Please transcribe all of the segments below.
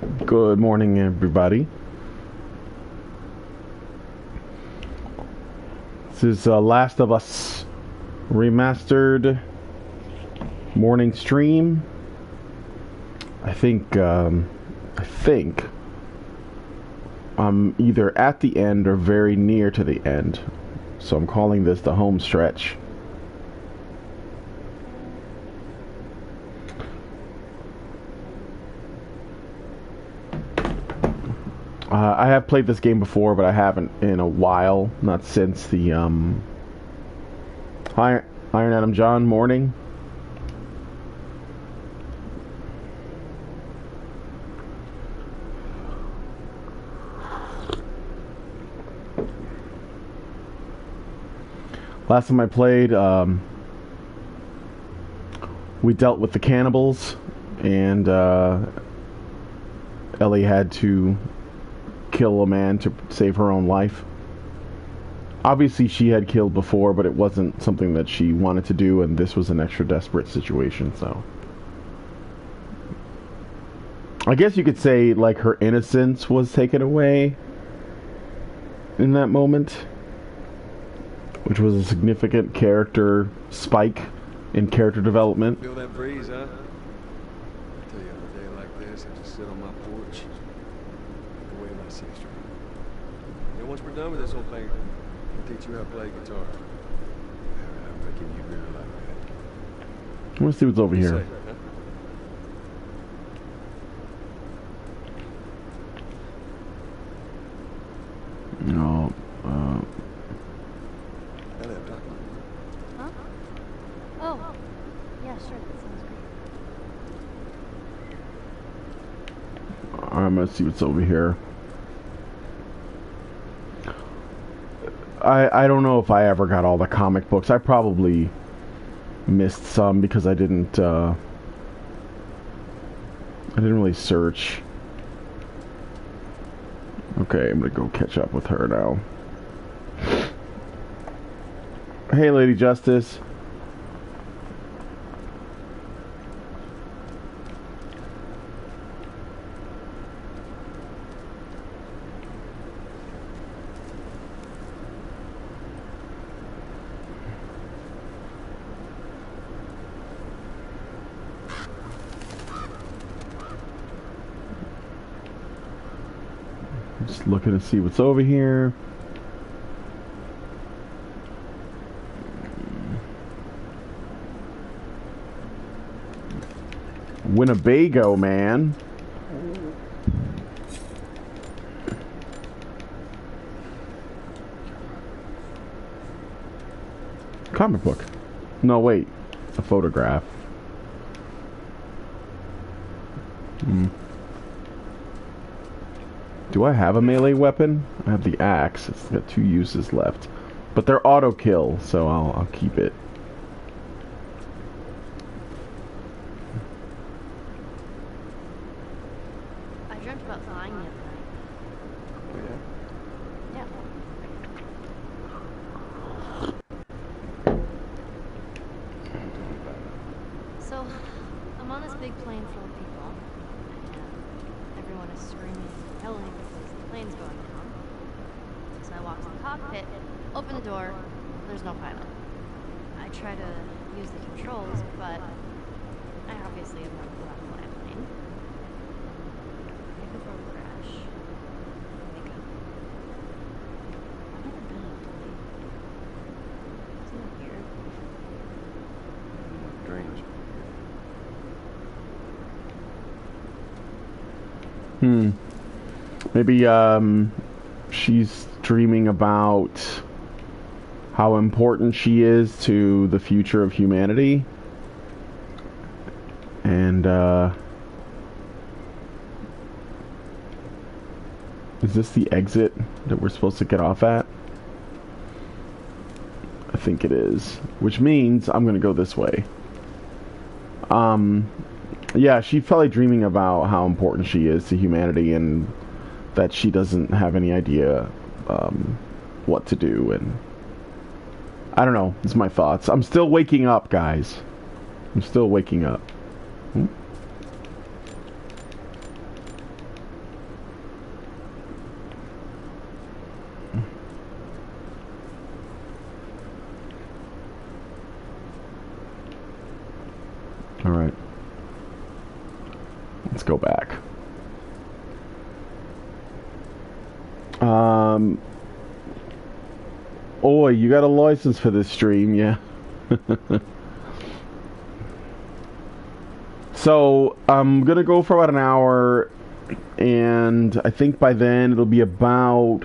Good morning, everybody. This is Last of Us Remastered morning stream. I think I'm either at the end or very near to the end, so I'm calling this the home stretch. I have played this game before, but I haven't in a while. Not since the Iron Adam John morning. Last time I played, we dealt with the cannibals, and Ellie had to kill a man to save her own life. Obviously she had killed before, but it wasn't something that she wanted to do, and this was an extra desperate situation, so I guess you could say like her innocence was taken away in that moment, which was a significant character spike in character development. Feel that breeze, huh? I tell you, on a day like this, I just sit on my porch, look away my 6th Street. You know, once we're done with this whole thing, I'll teach you how to play guitar. I reckon you really like that. I want to see what's over here. Say, huh? No, Ellie, I'm talking. Huh? Oh, yeah, sure, that sounds great. I'm gonna see what's over here. I don't know if I ever got all the comic books. I probably missed some because I didn't really search. Okay, I'm gonna go catch up with her now. Hey, Lady Justice. Just looking to see what's over here. Winnebago, man. Comic book. No, wait. A photograph. Do I have a melee weapon? I have the axe. It's got 2 uses left. But they're auto kill, so I'll keep it. I dreamt about flying the other night. Oh, yeah? Yeah. So, I'm on this big plane full of people, and everyone is screaming and yelling because the plane's going down. So I walk to the cockpit, open the door, there's no pilot. I try to use the controls, but I obviously have never been on a plane. Maybe before we crash. Wake up. I've never been on a plane. Isn't that weird? Strange. Maybe she's dreaming about how important she is to the future of humanity. And is this the exit that we're supposed to get off at? I think it is, which means I'm gonna go this way. Yeah, she's probably dreaming about how important she is to humanity and that she doesn't have any idea what to do, and I don't know. It's my thoughts. I'm still waking up, guys. I'm still waking up. go back. Oh, you got a license for this stream, yeah. So, I'm gonna go for about an hour, and I think by then it'll be about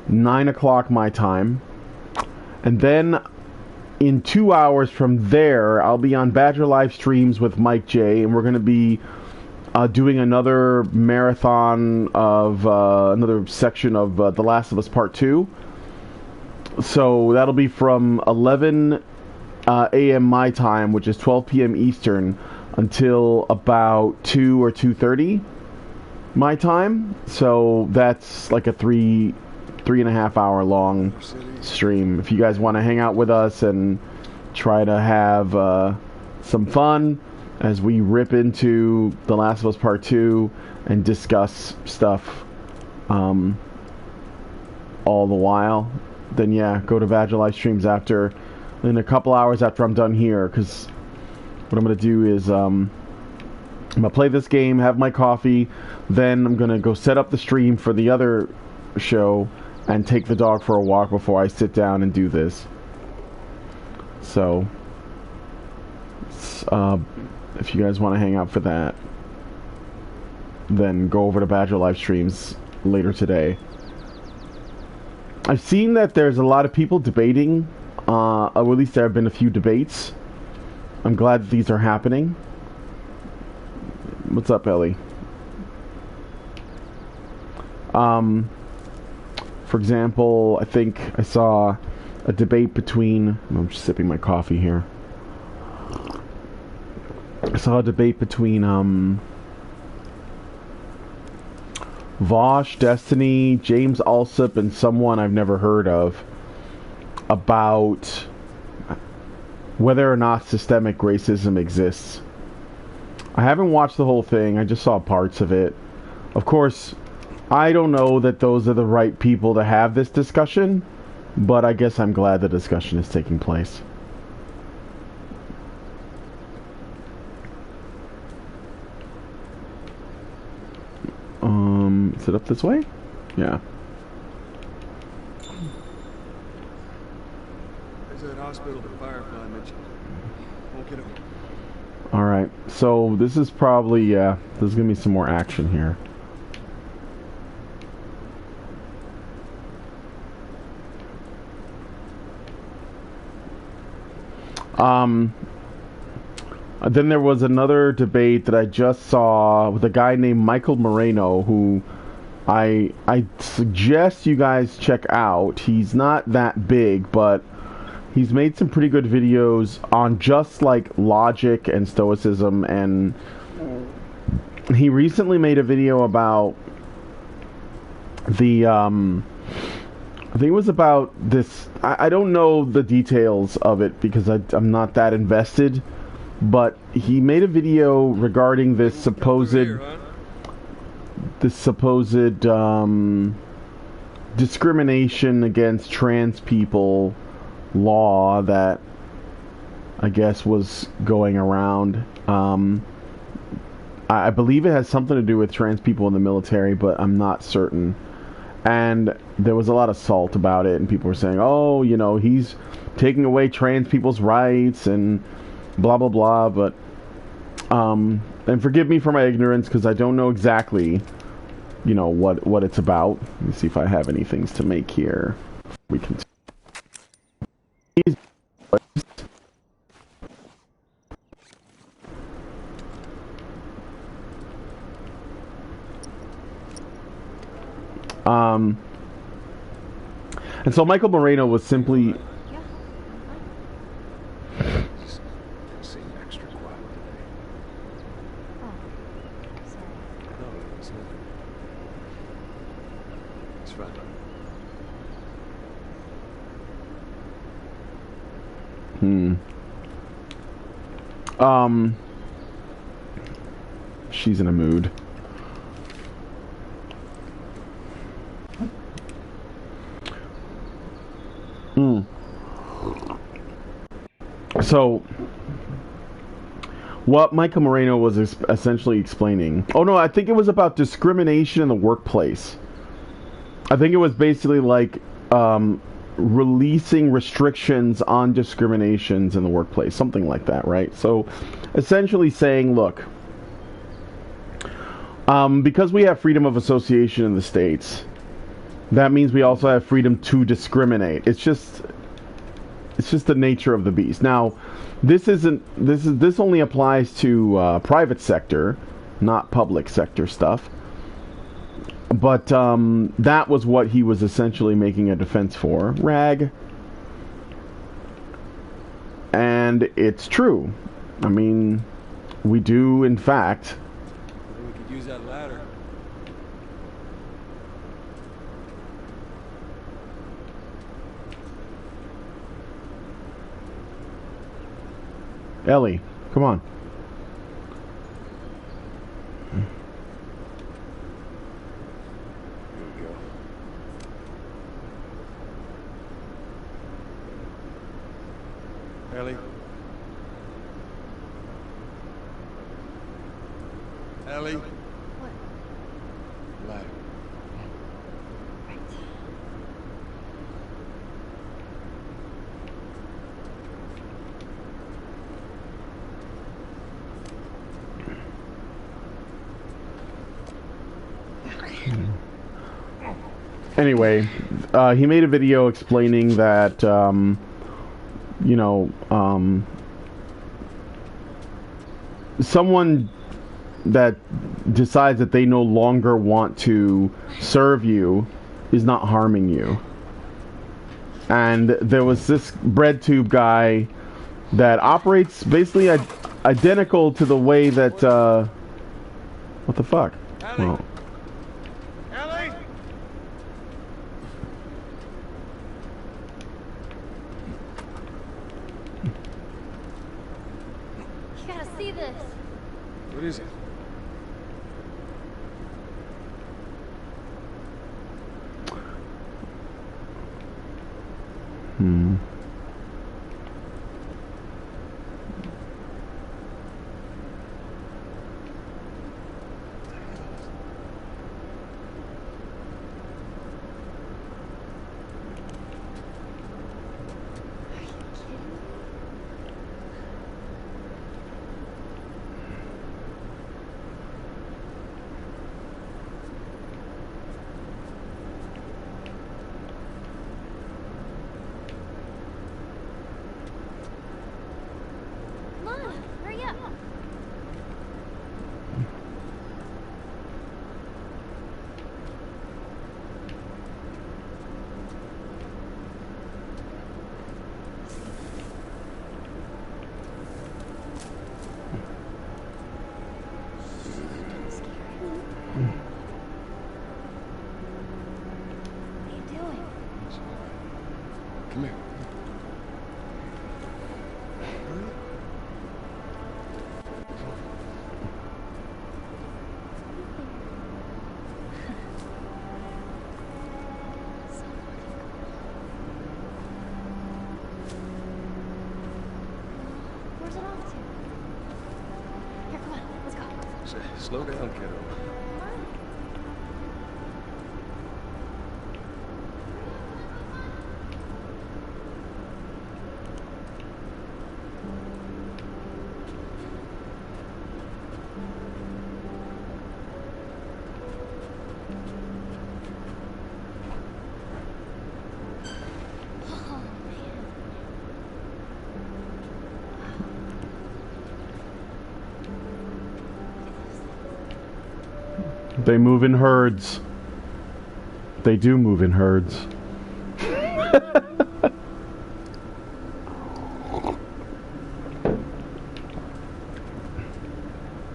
9 o'clock my time. And then, in 2 hours from there, I'll be on Badger Live Streams with Mike J, and we're gonna be doing another marathon of another section of The Last of Us Part 2. So that'll be from 11 a.m. my time, which is 12 p.m. Eastern, until about 2 or 2:30 my time. So that's like a three and a half hour long stream. If you guys want to hang out with us and try to have some fun as we rip into The Last of Us Part 2 and discuss stuff all the while, then yeah, go to Badger Live Streams after, in a couple hours after I'm done here, because what I'm going to do is I'm going to play this game, have my coffee, then I'm going to go set up the stream for the other show and take the dog for a walk before I sit down and do this. So, if you guys want to hang out for that, then go over to Badger Live Streams later today. I've seen that there's a lot of people debating, or at least there have been a few debates. I'm glad that these are happening. What's up, Ellie? For example, I think I saw a debate between... I'm just sipping my coffee here. I saw a debate between Vosh, Destiny, James Alsop, and someone I've never heard of about whether or not systemic racism exists. I haven't watched the whole thing, I just saw parts of it. Of course, I don't know that those are the right people to have this discussion, but I guess I'm glad the discussion is taking place. Is it up this way? Yeah. There's that hospital the Firefly mentioned. Won't get over. Alright, so this is probably, there's gonna be some more action here. Then there was another debate that I just saw with a guy named Michael Moreno, who I suggest you guys check out. He's not that big, but he's made some pretty good videos on just like logic and stoicism, and he recently made a video about the I think it was about this, I don't know the details of it because I'm not that invested, but he made a video regarding this supposed discrimination against trans people law that I guess was going around. I believe it has something to do with trans people in the military, but I'm not certain. And there was a lot of salt about it, and people were saying, oh, you know, he's taking away trans people's rights and blah blah blah. But and forgive me for my ignorance, because I don't know exactly, you know, what it's about. Let me see if I have any things to make here. We can. And so Michael Moreno was simply... Just seem extra quiet today. Oh, sorry. No, it's nothing. It's fine. She's in a mood. So, what Michael Moreno was essentially explaining. Oh no, I think it was about discrimination in the workplace. I think it was basically like releasing restrictions on discriminations in the workplace, something like that, right? So essentially saying, look, because we have freedom of association in the States, that means we also have freedom to discriminate. It's just the nature of the beast. Now, this only applies to private sector, not public sector stuff. But that was what he was essentially making a defense for. Rag. And it's true. I mean, we do, in fact. We could use that ladder. Ellie, come on. Ellie? Ellie? What? Ladder. Right. Anyway, he made a video explaining that, someone that decides that they no longer want to serve you is not harming you. And there was this bread tube guy that operates basically identical to the way that, what the fuck? Ellie? Well, Ellie? You gotta see this. What is it? hmm. Come on, hurry up. What are you doing? Come here. Where's it off to? Here, come on, let's go. Slow down, kiddo. Come on. Oh, man. They move in herds. They do move in herds.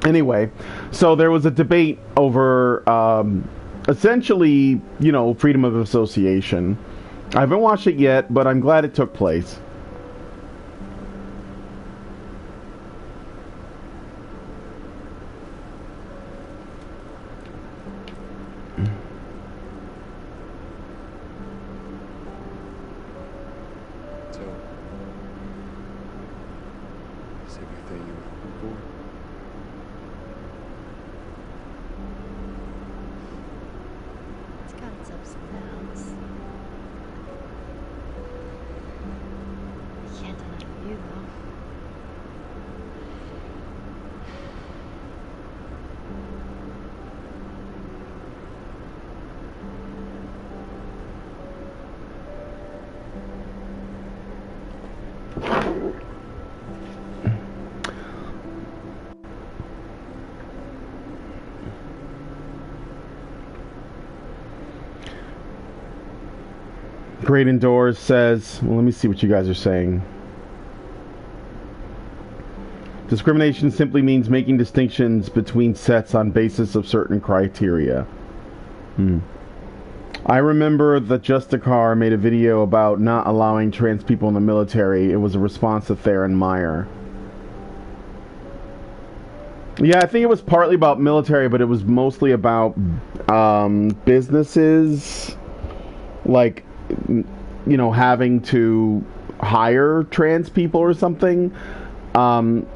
Anyway, so there was a debate over essentially, freedom of association. I haven't watched it yet, but I'm glad it took place. So, is everything you were hoping for? ups and downs. I can't deny you, though. Great Indoors says, well, let me see what you guys are saying. Discrimination simply means making distinctions between sets on basis of certain criteria. I remember that Justicar made a video about not allowing trans people in the military. It was a response to Theron Meyer. Yeah, I think it was partly about military, but it was mostly about businesses, like, you know, having to hire trans people or something. And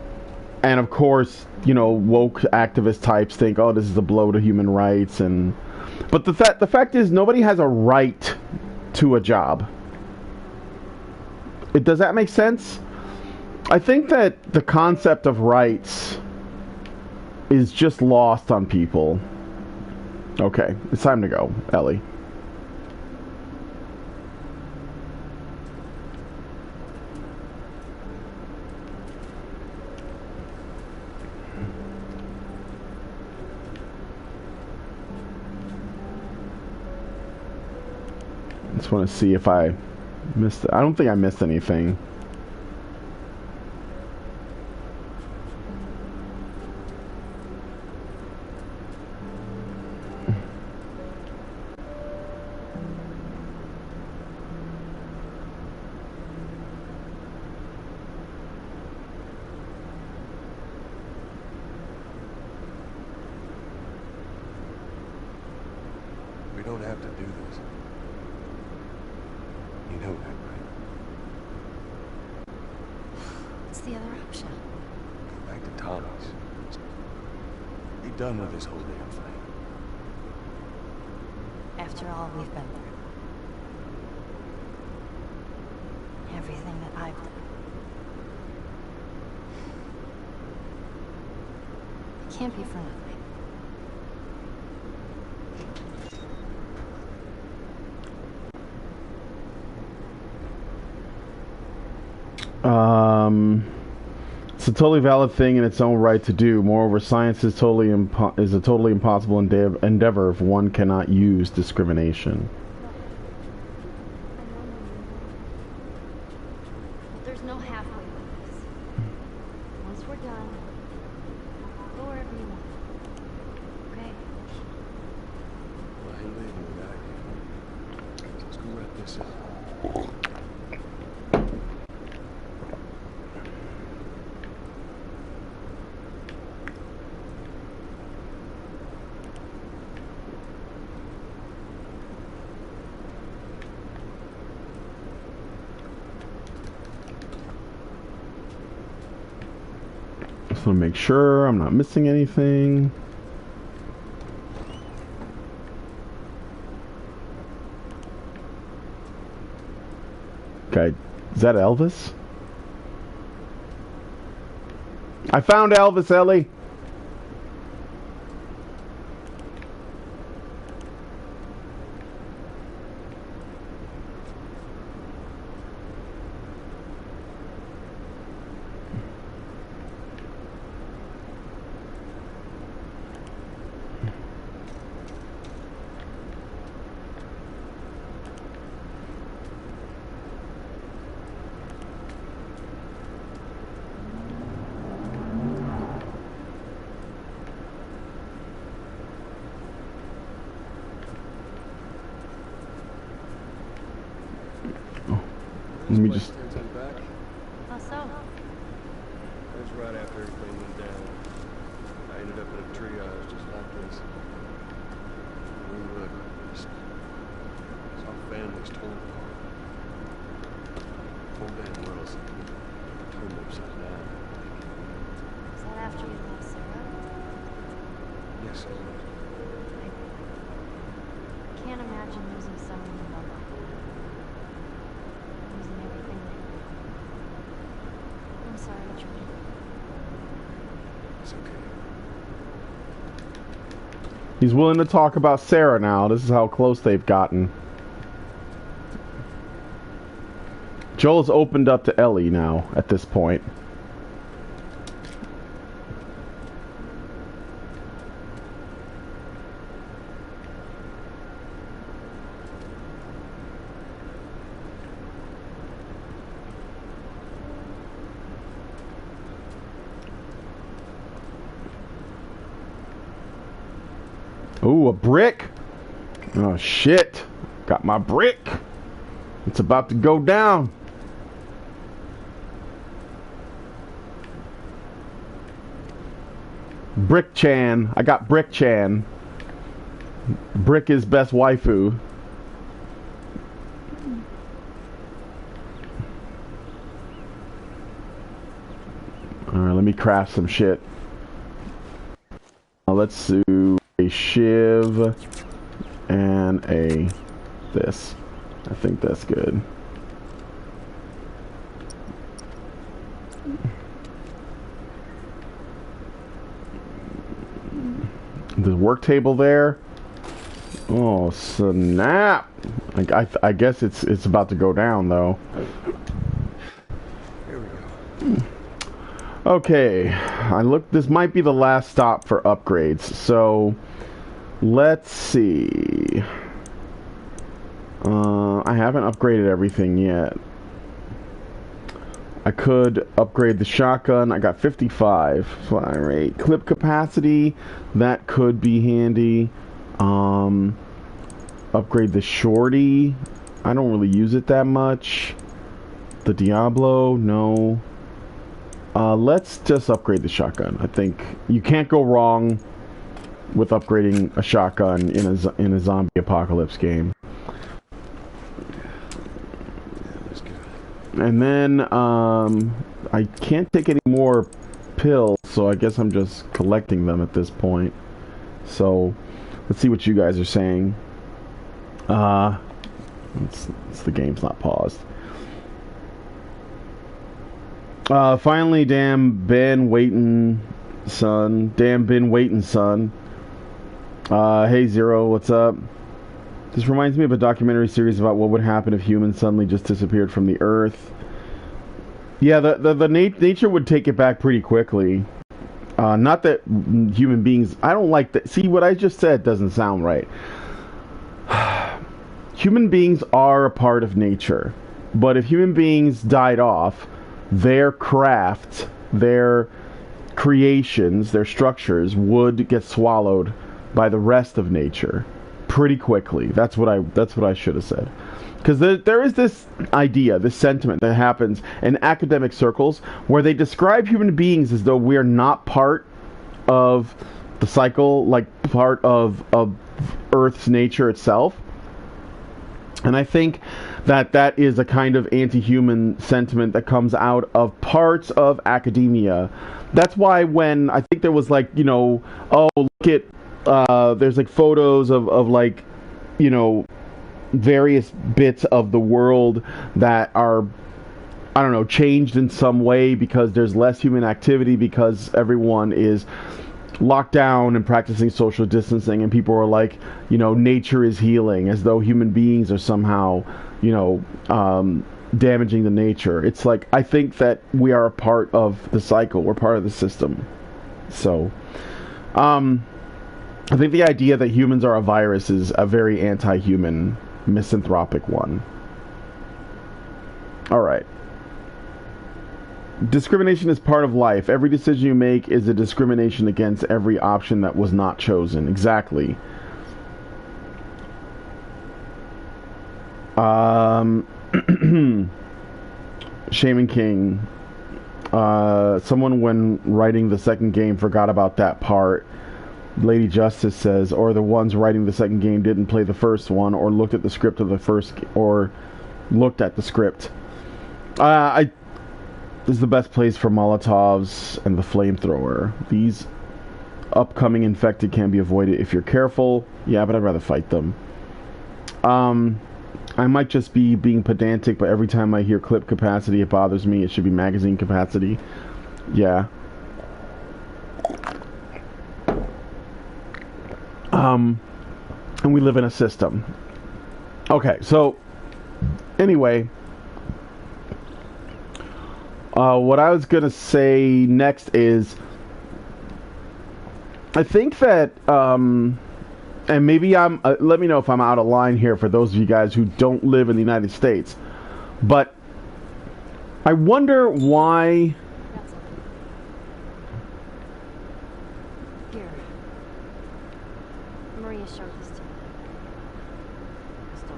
of course, you know, woke activist types think, oh, this is a blow to human rights. But the fact is, nobody has a right to a job. Does that make sense? I think that the concept of rights is just lost on people. Okay, it's time to go, Ellie. Just want to see if I missed. I don't think I missed anything. We don't have to do this. You know that, right? What's the other option? Go back to Tommy's. Be done with this whole damn thing. After all we've been through. Everything that I've done. It can't be for nothing. It's a totally valid thing in its own right to do. Moreover, science is a totally impossible endeavor if one cannot use discrimination. But there's no halfway with this. Once we're done, go wherever you want. Okay? Well, I ain't leaving without you. Let's go wrap this up. Just want to make sure I'm not missing anything. Okay, is that Elvis? I found Elvis, Ellie. Let me just... Turns on back. How so? That was right after everything went down. I ended up in a triage just like this. When we look, just saw families torn apart. Whole damn world's turned upside down. Was that after you lost Sarah? Yes, it was. I can't imagine losing okay. He's willing to talk about Sarah now. This is how close they've gotten. Joel's opened up to Ellie now at this point. Ooh, a brick. Oh, shit. Got my brick. It's about to go down. Brick Chan. I got Brick Chan. Brick is best waifu. Alright, let me craft some shit. Let's do a shiv and a this. I think that's good. The work table there. Oh snap! I guess it's about to go down though. Here we go. Okay, this might be the last stop for upgrades, so let's see. I haven't upgraded everything yet. I could upgrade the shotgun. I got 55 fire rate. Clip capacity, that could be handy. Upgrade the shorty. I don't really use it that much. The Diablo, no. Let's just upgrade the shotgun. I think you can't go wrong with upgrading a shotgun in a zombie apocalypse game. And then I can't take any more pills, so I guess I'm just collecting them at this point. So let's see what you guys are saying. The game's not paused. Finally, damn been waiting, son. Damn been waiting, son. Hey Zero, what's up? This reminds me of a documentary series about what would happen if humans suddenly just disappeared from the Earth. Yeah, the nature would take it back pretty quickly. Not that human beings... I don't like that. See, what I just said doesn't sound right. Human beings are a part of nature. But if human beings died off, their craft, their creations, their structures would get swallowed by the rest of nature pretty quickly. That's what I should have said. Because there is this idea, this sentiment that happens in academic circles where they describe human beings as though we're not part of the cycle, like part of Earth's nature itself. And I think that is a kind of anti-human sentiment that comes out of parts of academia. That's why when I think there was like, you know, oh, look at, there's like photos of like, you know, various bits of the world that are, I don't know, changed in some way because there's less human activity, because everyone is locked down and practicing social distancing, and people are like, you know, nature is healing, as though human beings are somehow, you know, damaging the nature. It's like, I think that we are a part of the cycle. We're part of the system. So, I think the idea that humans are a virus is a very anti-human, misanthropic one. Alright. Discrimination is part of life. Every decision you make is a discrimination against every option that was not chosen. Exactly. Shaman King. Someone when writing the second game forgot about that part. Lady Justice says, or the ones writing the second game didn't play the first one, or looked at the script of the first, or looked at the script. This is the best place for Molotovs and the flamethrower. These upcoming infected can be avoided if you're careful. Yeah, but I'd rather fight them. I might just be being pedantic, but every time I hear clip capacity, it bothers me. It should be magazine capacity. Yeah. And we live in a system. Okay, so anyway, what I was gonna say next is, I think that, and maybe I'm, let me know if I'm out of line here for those of you guys who don't live in the United States, but I wonder why. Here. Maria showed this to me. Stop.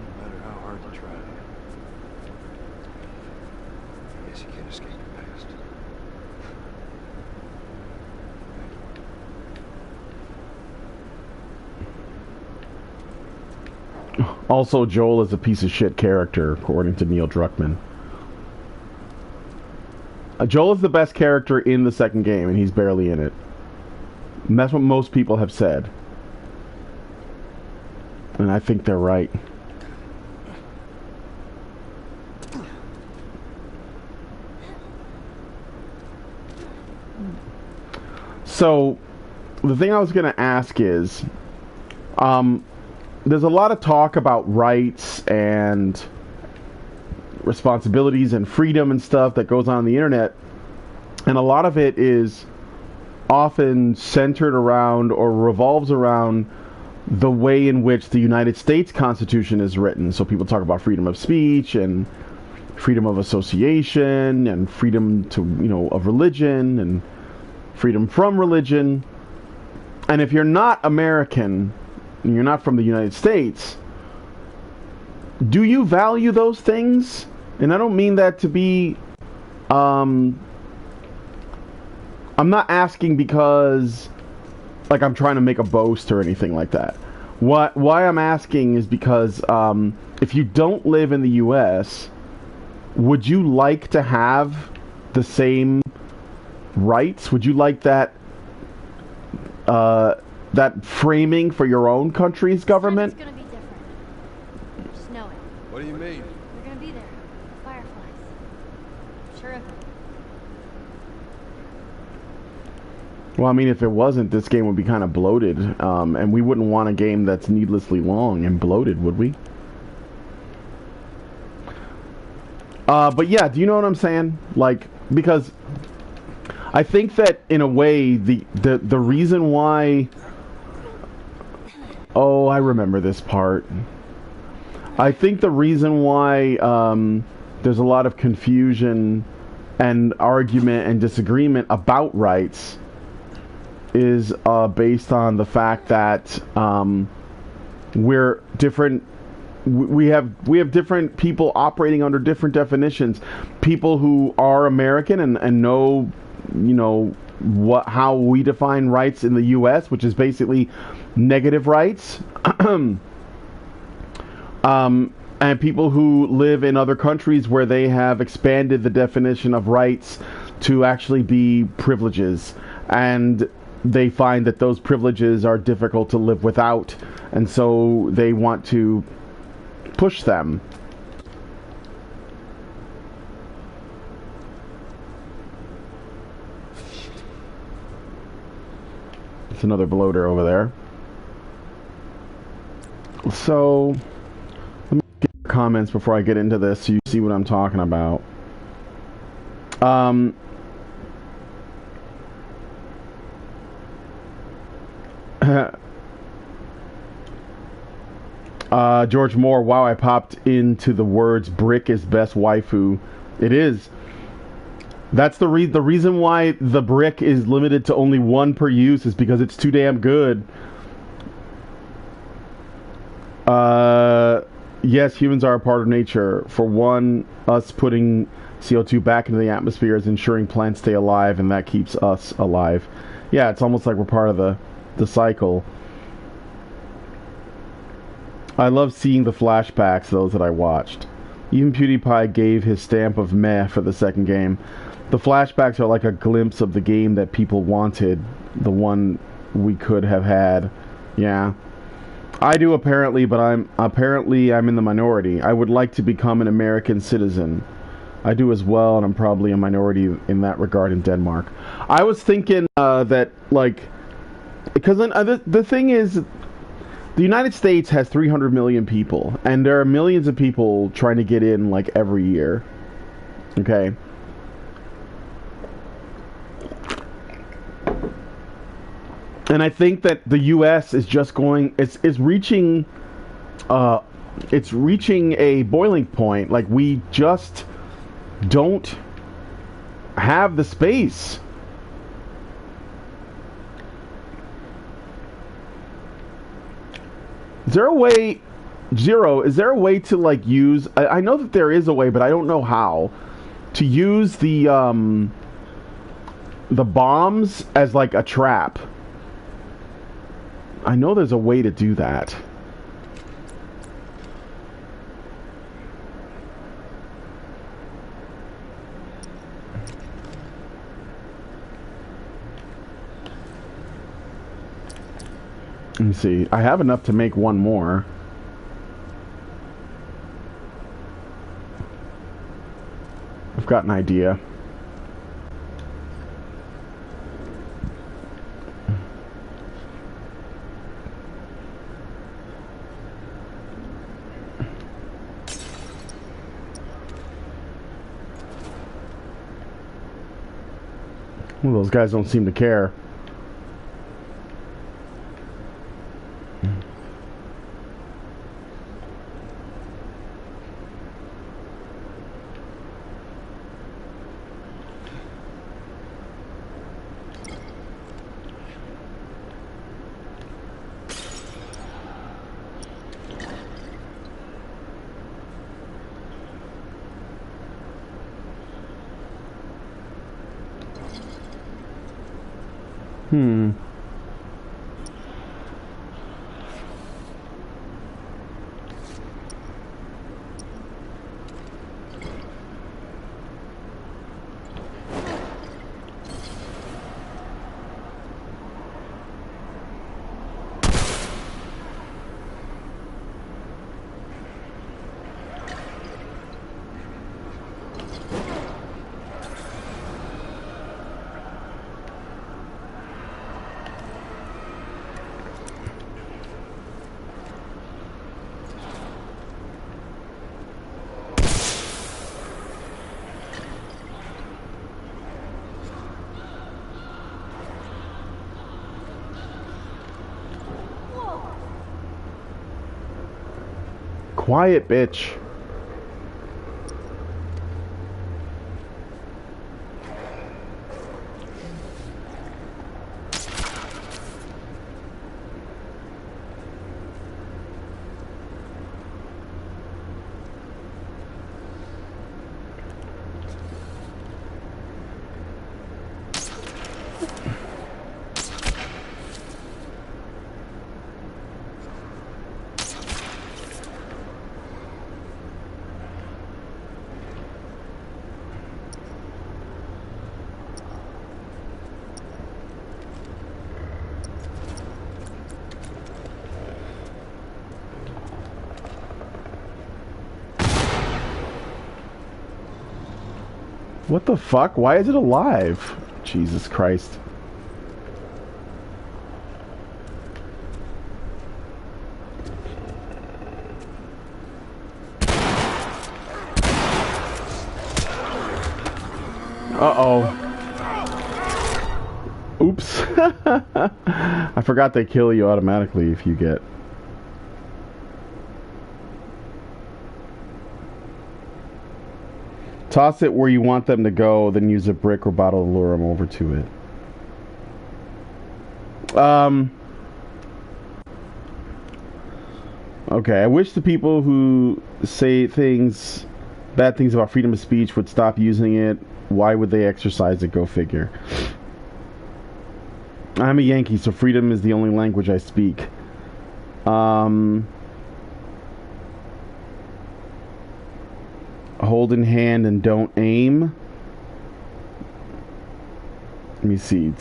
No matter how hard you try, I guess you can't escape your past. Also, Joel is a piece of shit character, according to Neil Druckmann. Joel is the best character in the second game, and he's barely in it. And that's what most people have said. And I think they're right. So, the thing I was going to ask is, there's a lot of talk about rights and responsibilities and freedom and stuff that goes on the internet, and a lot of it is often centered around or revolves around the way in which the United States Constitution is written. So people talk about freedom of speech and freedom of association and freedom to, of religion and freedom from religion. And if you're not American, and you're not from the United States, do you value those things? And I don't mean that to be, I'm not asking because, like, I'm trying to make a boast or anything like that. Why I'm asking is because, if you don't live in the U.S., would you like to have the same rights? Would you like that, that framing for your own country's government? It's gonna be different. Just know it. What do you mean? They're gonna be there. The Fireflies. I'm sure of it. Well, I mean, if it wasn't, this game would be kind of bloated, and we wouldn't want a game that's needlessly long and bloated, would we? But yeah, do you know what I'm saying? Like, because I think that in a way, the reason why... Oh, I remember this part. I think the reason why there's a lot of confusion and argument and disagreement about rights is based on the fact that we're different. We have different people operating under different definitions. People who are American and know, how we define rights in the U.S., which is basically negative rights, and people who live in other countries where they have expanded the definition of rights to actually be privileges, and they find that those privileges are difficult to live without, and so they want to push them. It's another bloater over there. So, let me get your comments before I get into this so you see what I'm talking about. George Moore, wow, I popped into the words brick is best waifu. It is. That's the reason why the brick is limited to only one per use is because it's too damn good. Yes, humans are a part of nature. For one, us putting CO2 back into the atmosphere is ensuring plants stay alive, and that keeps us alive. Yeah, it's almost like we're part of the cycle. I love seeing the flashbacks, those that I watched. Even PewDiePie gave his stamp of meh for the second game. The flashbacks are like a glimpse of the game that people wanted, the one we could have had. Yeah. I do apparently, but I'm in the minority. I would like to become an American citizen. I do as well, and I'm probably a minority in that regard in Denmark. I was thinking that, like, because the thing is, the United States has 300 million people, and there are millions of people trying to get in, like, every year. Okay? And I think that the U.S. is just going, it's reaching a boiling point. Like, we just don't have the space. Is there a way, Zero, is there a way to, like, use, I know that there is a way, but I don't know how, to use the bombs as, like, a trap? I know there's a way to do that. Let me see. I have enough to make one more. I've got an idea. Well, those guys don't seem to care. Quiet, bitch. What the fuck? Why is it alive? Jesus Christ. Uh-oh. Oops. I forgot they kill you automatically if you get... Toss it where you want them to go, then use a brick or bottle to lure them over to it. Okay, I wish the people who say bad things about freedom of speech would stop using it. Why would they exercise it? Go figure. I'm a Yankee, so freedom is the only language I speak. Hold in hand and don't aim. me see.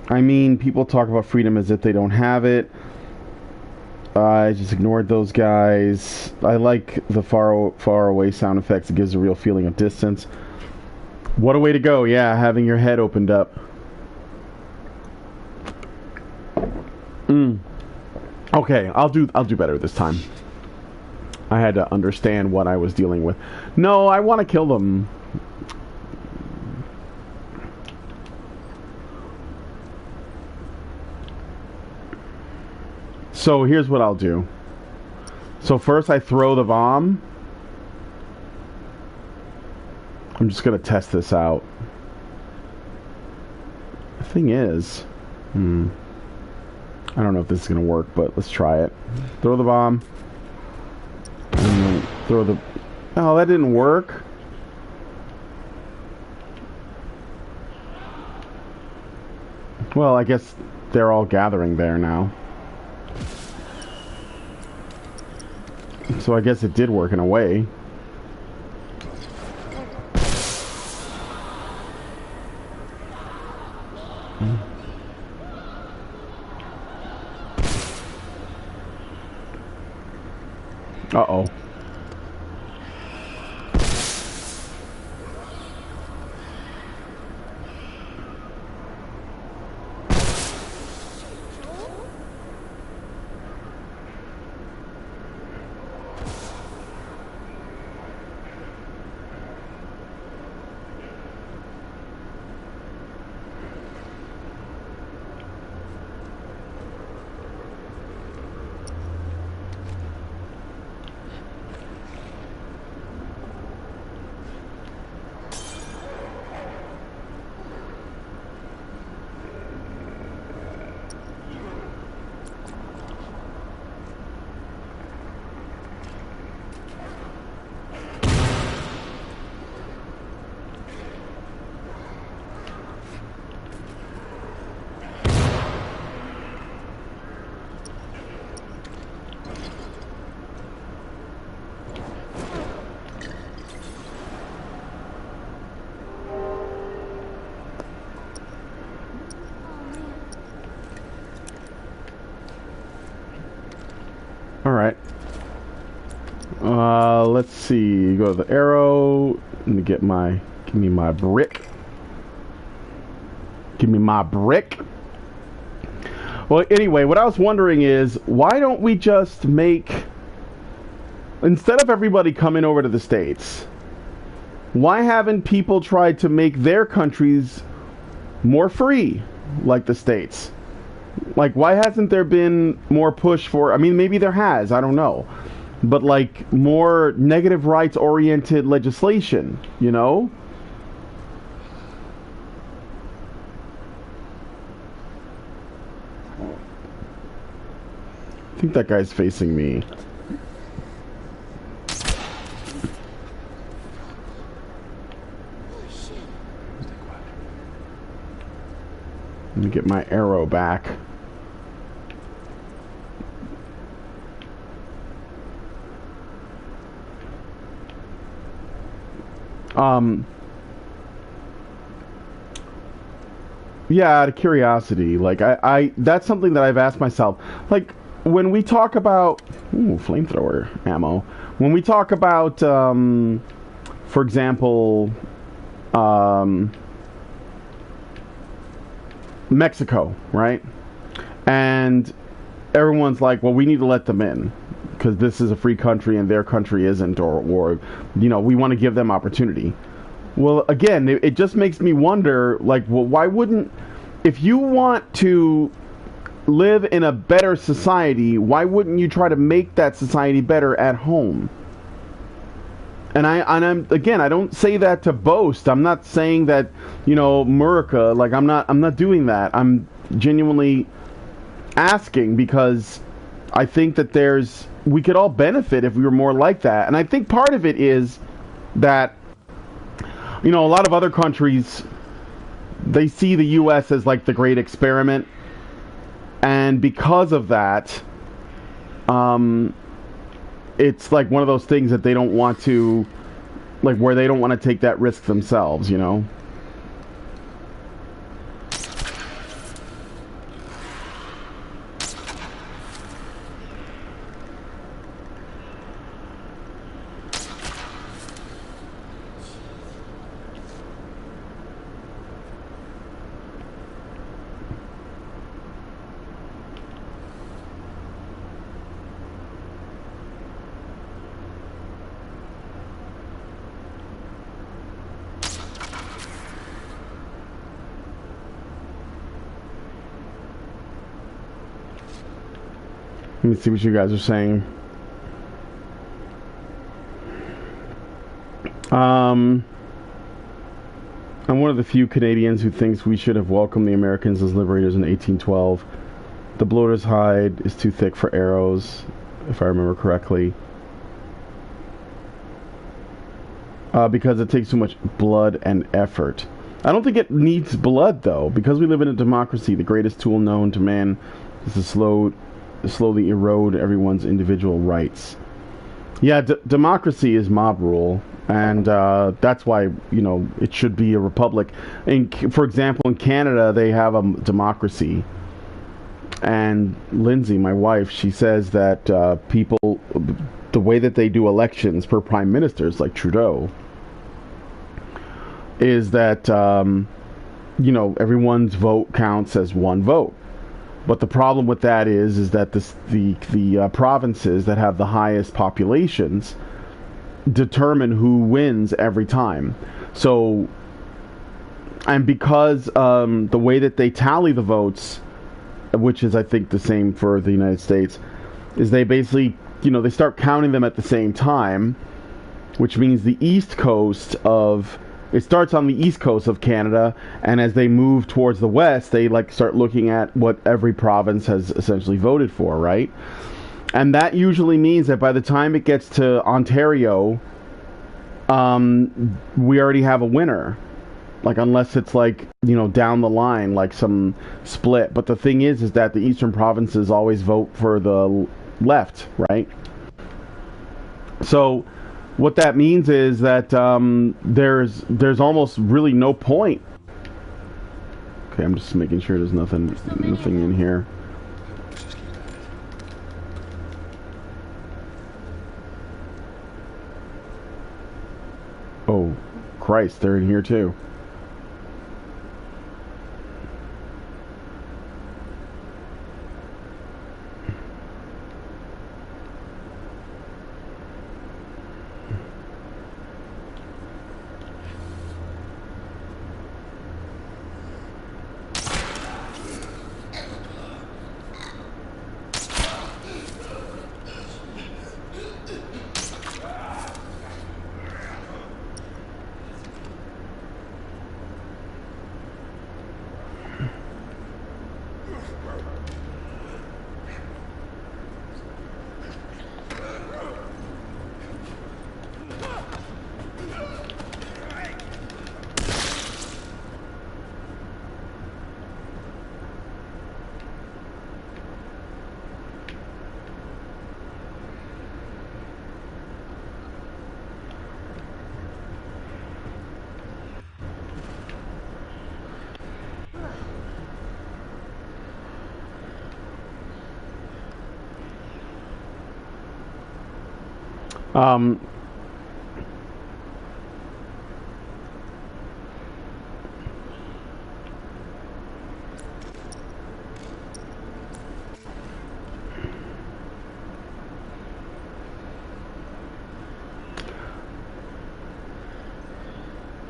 I mean, people talk about freedom as if they don't have it. I just ignored those guys. I like the far away sound effects. It gives a real feeling of distance. What a way to go! Yeah, having your head opened up. Okay, I'll do better this time. I had to understand what I was dealing with. No, I want to kill them. So here's what I'll do. So first I throw the bomb. I'm just gonna test this out. The thing is, I don't know if this is gonna work, but let's try it. Throw the bomb. And then throw the... Oh, that didn't work. Well, I guess they're all gathering there now. So I guess it did work in a way. Uh-oh. Alright. Let's see. Go to the arrow. Let me get my... Give me my brick. Give me my brick. Well, anyway, what I was wondering is, why don't we just make... Instead of everybody coming over to the States, why haven't people tried to make their countries more free, like the States? Like, why hasn't there been more push for... I mean, maybe there has, I don't know. But, like, more negative rights-oriented legislation, you know? I think that guy's facing me. Let me get my arrow back. Yeah, out of curiosity, like, I that's something that I've asked myself. Like, when we talk about... Ooh, flamethrower ammo. When we talk about, for example, Mexico, right? And everyone's like, well, we need to let them in because this is a free country and their country isn't, or you know, we want to give them opportunity. Well, again, it just makes me wonder, like, well, why wouldn't... If you want to live in a better society, why wouldn't you try to make that society better at home? And I'm again, I don't say that to boast. I'm not saying that, you know, America, like, I'm not doing that. I'm genuinely asking because I think that we could all benefit if we were more like that. And I think part of it is that, you know, a lot of other countries, they see the U.S. as like the great experiment, and because of that, it's like one of those things that they don't want to, like, where they don't want to take that risk themselves, you know. me see what you guys are saying. I'm one of the few Canadians who thinks we should have welcomed the Americans as liberators in 1812. The bloater's hide is too thick for arrows, if I remember correctly. Because it takes too much blood and effort. I don't think it needs blood, though. Because we live in a democracy, the greatest tool known to man is to slowly erode everyone's individual rights. Yeah, democracy is mob rule. And that's why, you know, it should be a republic. And for example, in Canada, they have a democracy. And Lindsay, my wife, she says that people, the way that they do elections for prime ministers, like Trudeau, is that, you know, everyone's vote counts as one vote. But the problem with that is that the provinces that have the highest populations determine who wins every time. So, and because the way that they tally the votes, which is I think the same for the United States, is they basically, you know, they start counting them at the same time, which means the east coast of, it starts on the east coast of Canada, and as they move towards the west, they like start looking at what every province has essentially voted for, right? And that usually means that by the time it gets to Ontario, we already have a winner. Like, unless it's like, you know, down the line, like some split. But the thing is that the eastern provinces always vote for the left, right? So what that means is that there's almost really no point. Okay, I'm just making sure there's nothing in here. Oh, Christ, they're in here too.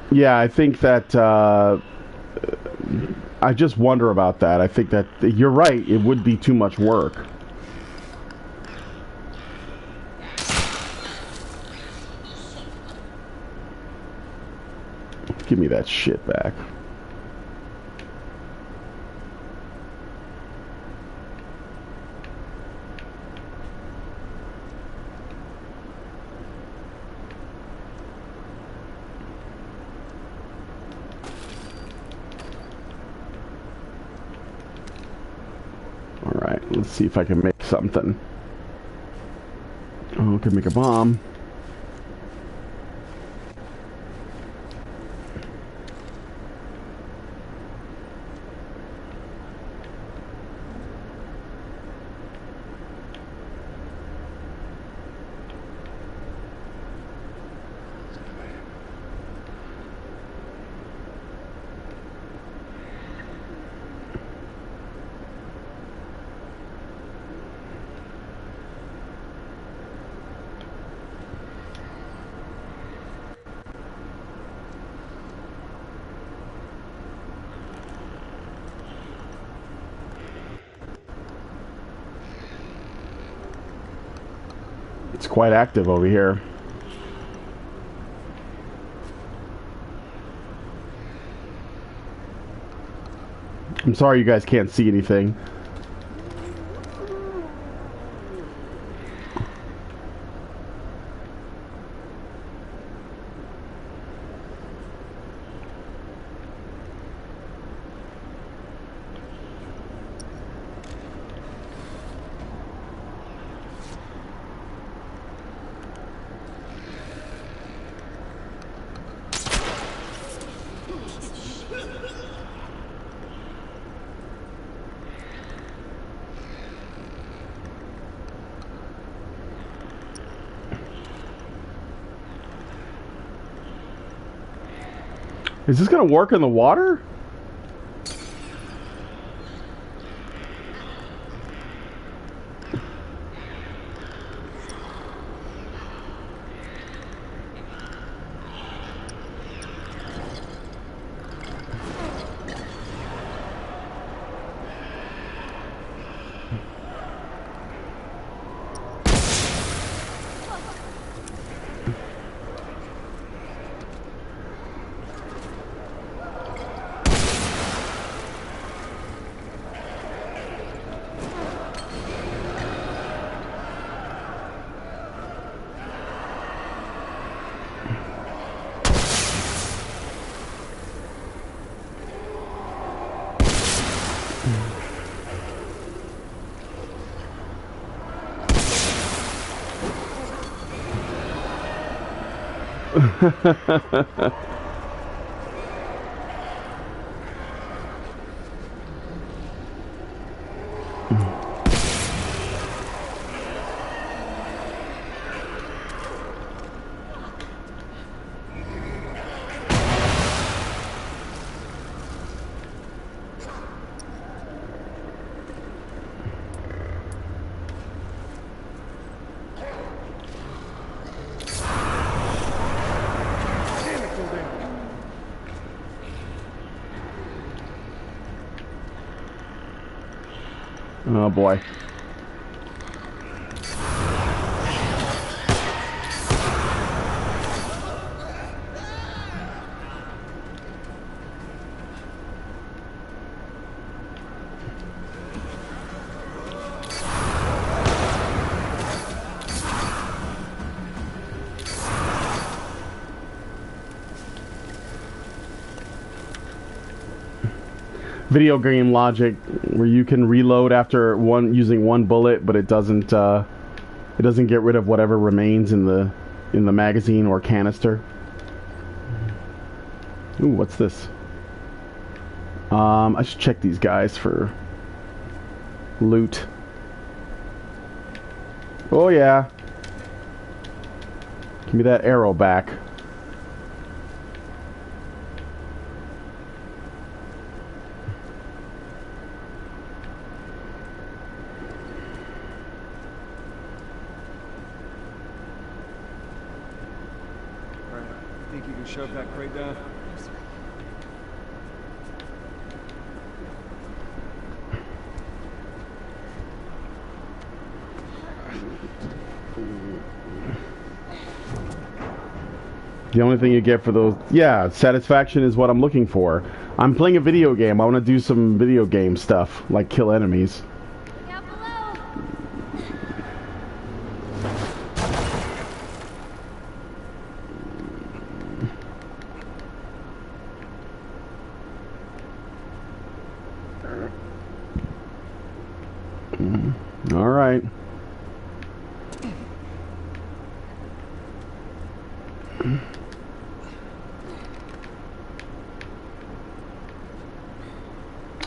Yeah, I think that I just wonder about that. I think that you're right. It would be too much work. Give me that shit back. Alright, let's see if I can make something. Oh, I can make a bomb. It's quite active over here. I'm sorry you guys can't see anything. Is this gonna work in the water? Oh boy. Video game logic where you can reload after using one bullet, but it doesn't get rid of whatever remains in the magazine or canister. Ooh, what's this? I should check these guys for loot. Oh yeah. Give me that arrow back. Think you can shove that crate down? The only thing you get for those, yeah, satisfaction is what I'm looking for. I'm playing a video game. I want to do some video game stuff, like kill enemies. Down below. All right.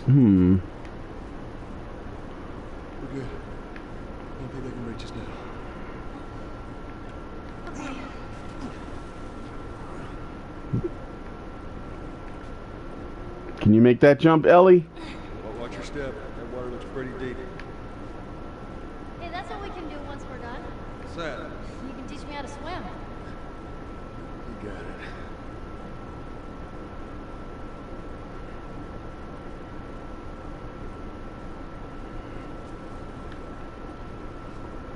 We're good. Don't think they can reach us now. Can you make that jump, Ellie? Well, watch your step. That water looks pretty deep. Hey, that's what we can do once we're done. What's that? You can teach me how to swim. You got it.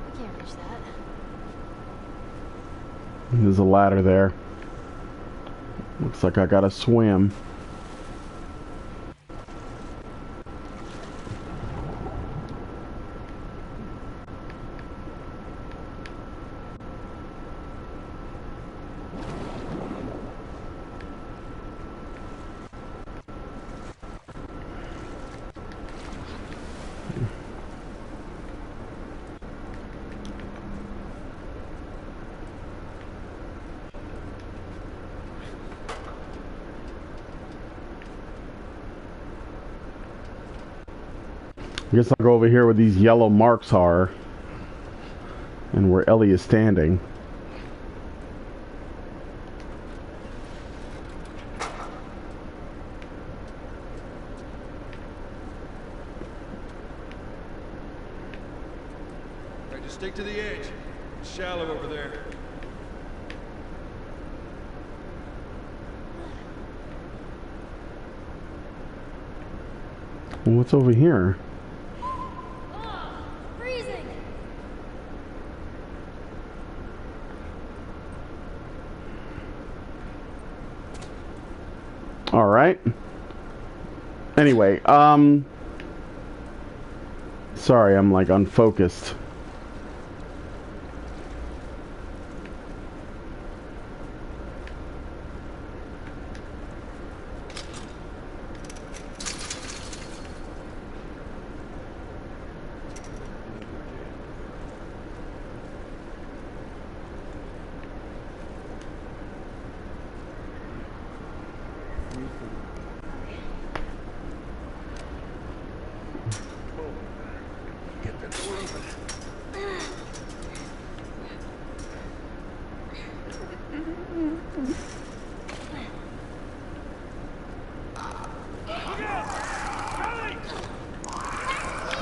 I can't reach that. There's a ladder there. Looks like I gotta swim. I guess I'll go over here where these yellow marks are and where Ellie is standing. Alright, just stick to the edge. It's shallow over there. Well, what's over here? Freezing. All right. Anyway, sorry, I'm like unfocused. Get that door open.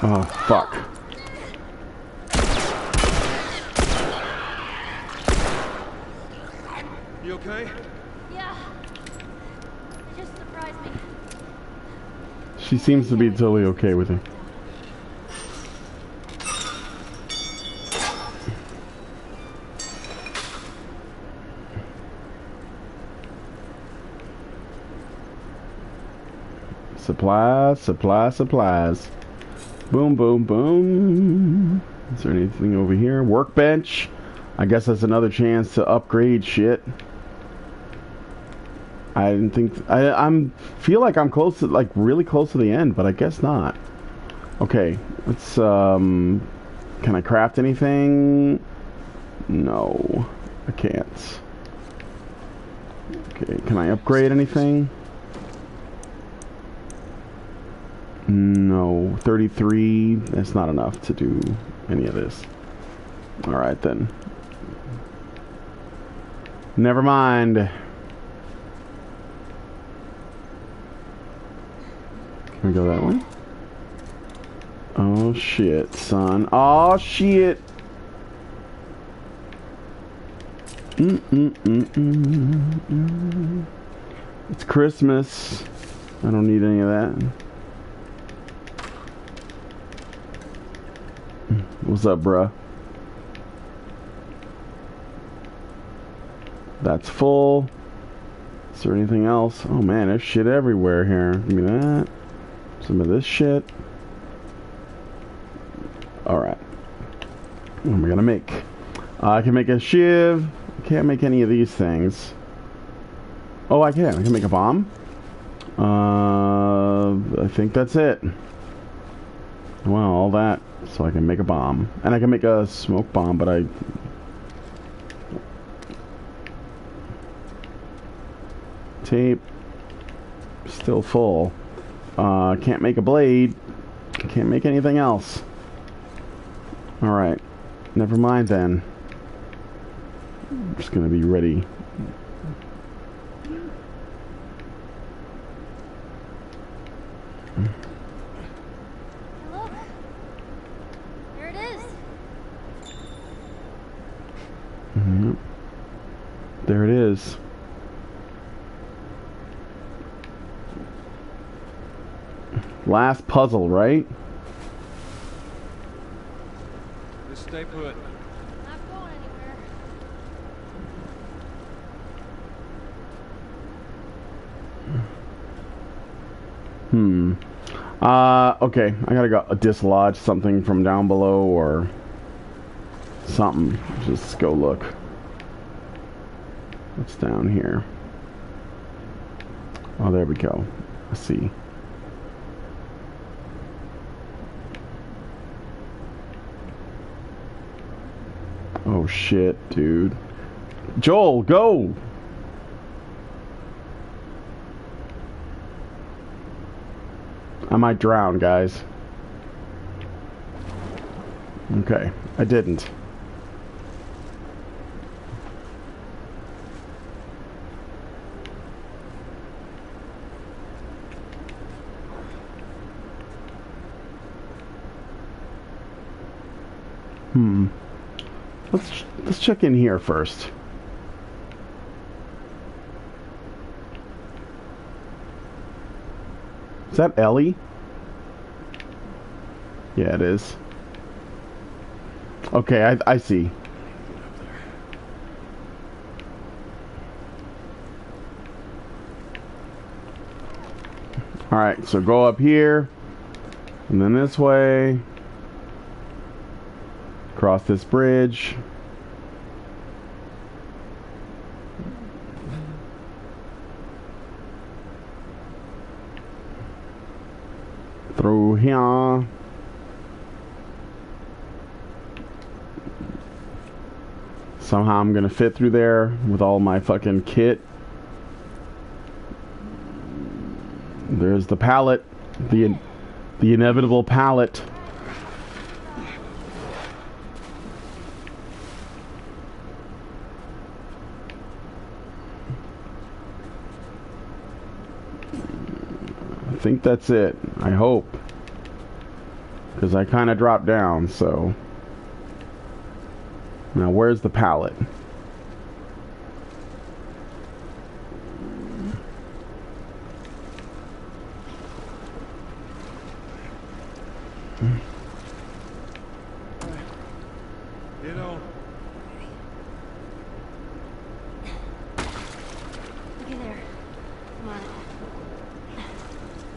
Oh, fuck. You okay? Yeah. It just surprised me. She seems to be totally okay with it. Supplies, supplies, supplies. Boom, boom, boom. Is there anything over here? Workbench. I guess that's another chance to upgrade shit. I didn't think... I'm feel like I'm close to... like, really close to the end, but I guess not. Okay, let's, Can I craft anything? No. I can't. Okay, can I upgrade anything? No. 33. That's not enough to do any of this. Alright, then. Never mind. Can we go that way? Oh shit, son. Oh shit. It's Christmas. I don't need any of that. What's up, bruh? That's full. Is there anything else? Oh man, there's shit everywhere here. Give me that. Some of this shit. Alright. What am I gonna make? I can make a shiv. I can't make any of these things. Oh, I can. I can make a bomb. I think that's it. Well, all that. So I can make a bomb. And I can make a smoke bomb, but I... Tape. Still full. Can't make a blade. Can't make anything else. Alright. Never mind then. I'm just gonna be ready. Look. There it is. Yep. There it is. Last puzzle, right? Just stay put. Not going anywhere. Hmm. Okay. I gotta go dislodge something from down below or something. Just go look. What's down here? Oh, there we go. I see. Oh shit, dude. Joel, go! I might drown, guys. Okay, I didn't. Let's check in here first. Is that Ellie? Yeah, it is. Okay, I see. Alright, so go up here, and then this way. Cross this bridge. Through here. Somehow I'm gonna fit through there with all my fucking kit. There's the pallet. The inevitable pallet. I think that's it. I hope. Because I kind of dropped down, so... Now, where's the pallet? You know... Looky there. Come on.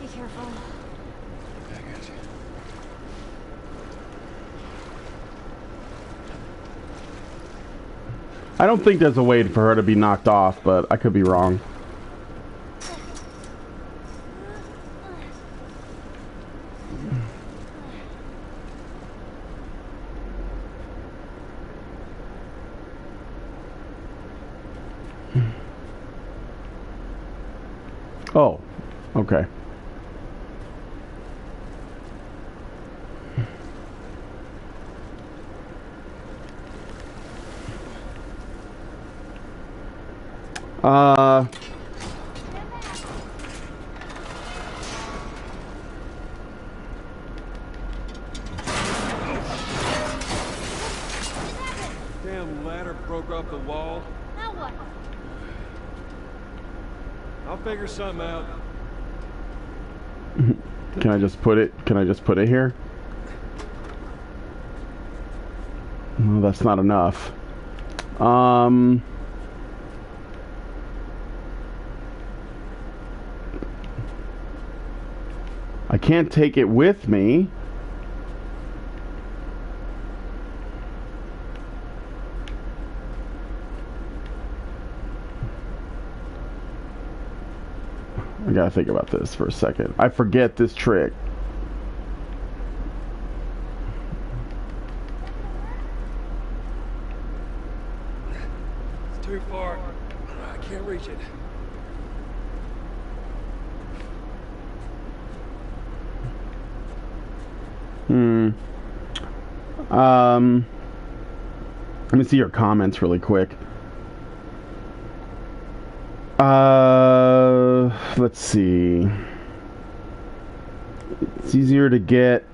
Be careful. I got you. I don't think there's a way for her to be knocked off, but I could be wrong. Oh, okay. Damn ladder broke off the wall. Now what? I'll figure something out. Can I just put it here? No, that's not enough. I can't take it with me. I gotta think about this for a second. I forget this trick. It's too far. I can't reach it. Let me see your comments really quick. Let's see. It's easier to get.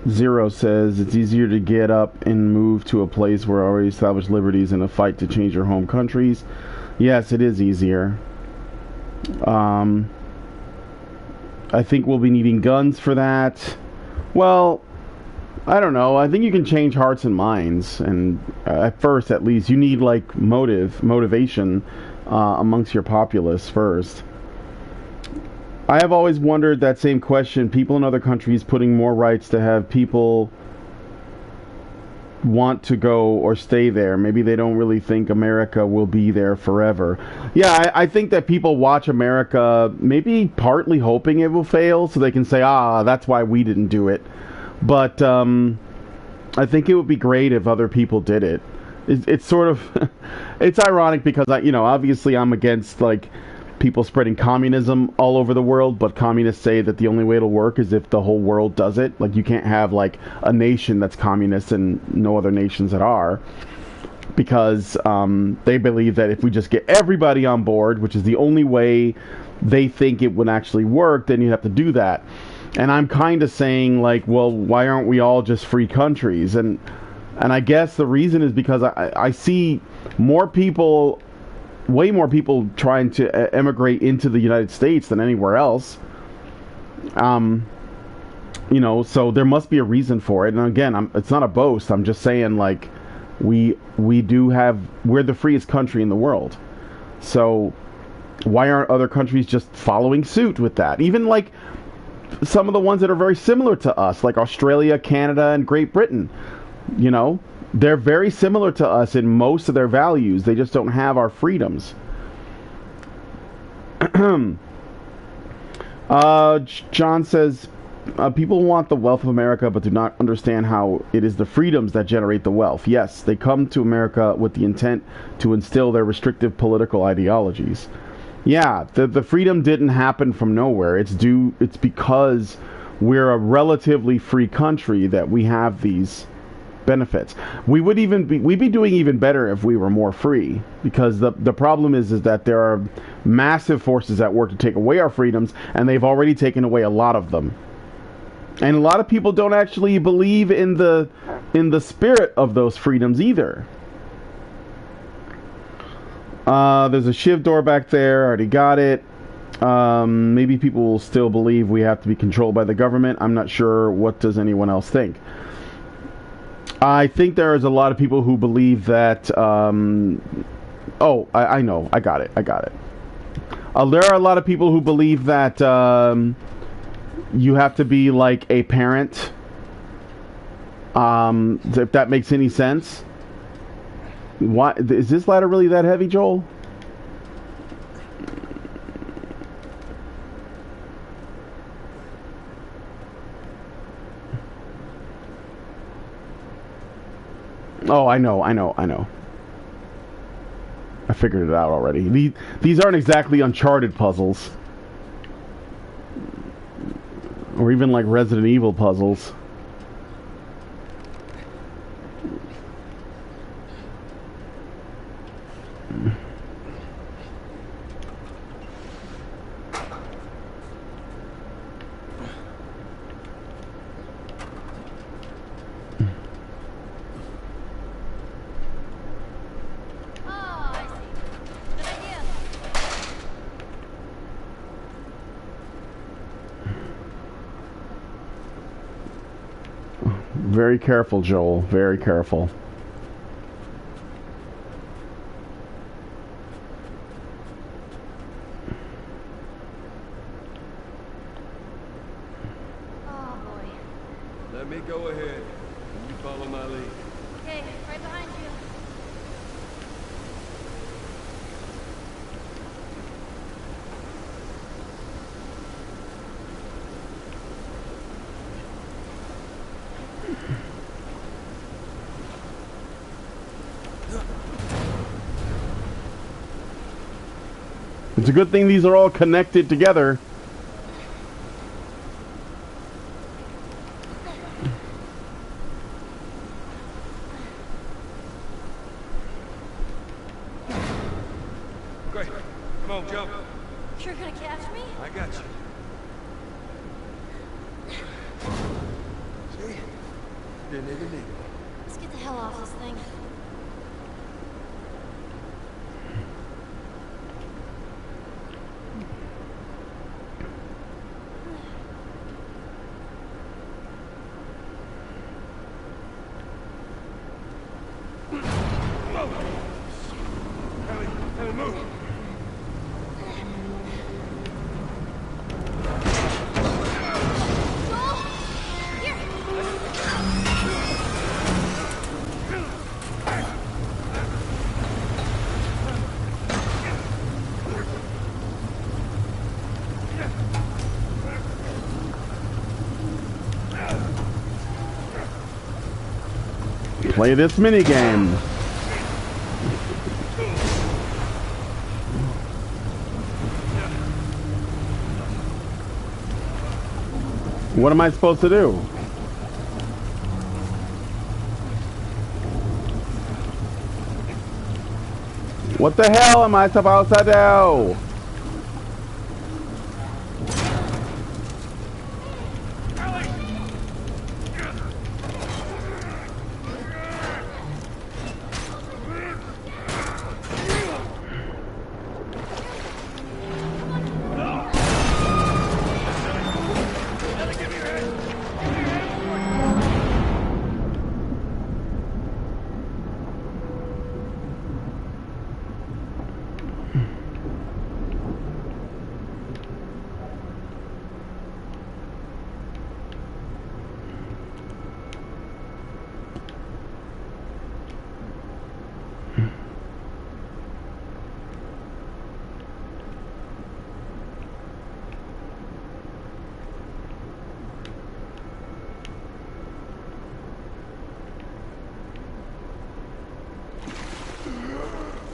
Zero says it's easier to get up and move to a place where already established liberties in a fight to change your home countries. Yes, it is easier. I think we'll be needing guns for that. Well, I don't know. I think you can change hearts and minds, and at first, at least, you need like motivation amongst your populace first. I have always wondered that same question. People in other countries putting more rights to have people want to go or stay there. Maybe they don't really think America will be there forever. Yeah, I think that people watch America maybe partly hoping it will fail so they can say, that's why we didn't do it. But I think it would be great if other people did it. It's sort of, it's ironic because obviously I'm against like people spreading communism all over the world, but communists say that the only way it'll work is if the whole world does it. Like you can't have like a nation that's communist and no other nations that are, because they believe that if we just get everybody on board, which is the only way they think it would actually work, then you have to do that. And I'm kind of saying like, well, why aren't we all just free countries? And I guess the reason is because I see more people, way more people trying to emigrate into the United States than anywhere else. So there must be a reason for it. And again, it's not a boast. I'm just saying like we're the freest country in the world. So why aren't other countries just following suit with that? Even like some of the ones that are very similar to us, like Australia, Canada, and Great Britain. They're very similar to us in most of their values. They just don't have our freedoms. John says, people want the wealth of America, but do not understand how it is the freedoms that generate the wealth. Yes, they come to America with the intent to instill their restrictive political ideologies. Yeah, the freedom didn't happen from nowhere. It's because we're a relatively free country that we have these benefits. We'd be doing even better if we were more free, because the problem is that there are massive forces at work to take away our freedoms, and they've already taken away a lot of them. And a lot of people don't actually believe in the spirit of those freedoms either. There's a shiv door back there. I already got it. Maybe people will still believe we have to be controlled by the government. I'm not sure. What does anyone else think? I think there is a lot of people who believe that... I know. I got it. There are a lot of people who believe that you have to be like a parent. If that makes any sense. Why is this ladder really that heavy, Joel? Oh, I know. I figured it out already. These aren't exactly Uncharted puzzles. Or even like Resident Evil puzzles. Very careful, Joel. Very careful. Oh boy. Let me go ahead, and you follow my lead. Okay, right behind you. It's a good thing these are all connected together. Great. Come on, jump. You're gonna catch me? I got you. See? Didn't even need it. Let's get the hell off this thing. Ellie, move. play this minigame. What am I supposed to do? What the hell am I supposed to do?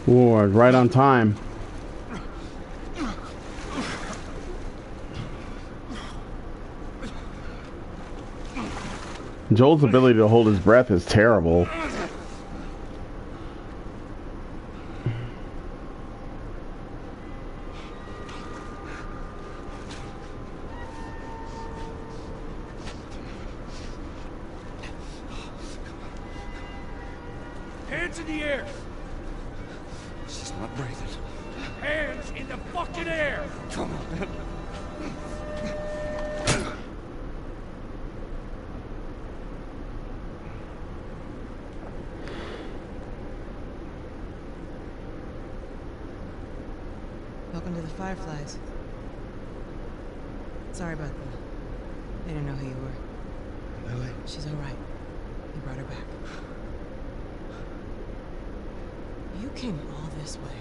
Whoa, right on time. Joel's ability to hold his breath is terrible. Hands in the air! She's not breathing. Hands in the fucking air! Come on. Welcome to the Fireflies. Sorry about that. They didn't know who you were. Lily? She's all right. You brought her back. You came all this way.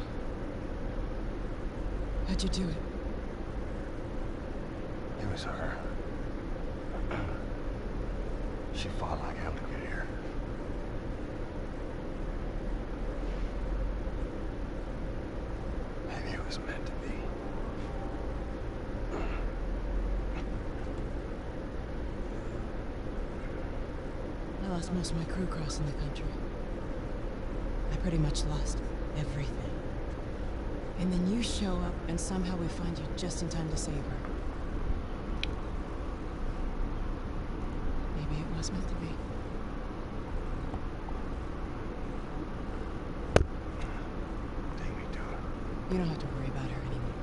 How'd you do it? It was her. She fought like hell to get here. Maybe it was meant to be. I lost most of my crew crossing the country. I pretty much lost everything. And then you show up, and somehow we find you just in time to save her. Maybe it was meant to be. Take me to her. You don't have to worry about her anymore.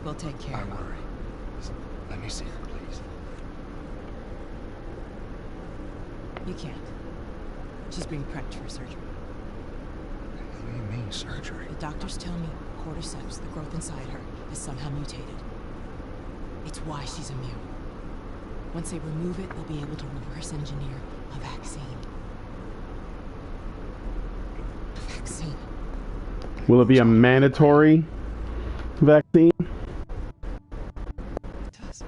We'll take care I of her. worry. Just let me see her, please. You can't. She's being prepped for surgery. What do you mean, surgery? The doctors tell me cordyceps, the growth inside her, is somehow mutated. It's why she's immune. Once they remove it, they'll be able to reverse engineer a vaccine. A vaccine. Will it be a mandatory vaccine? It does.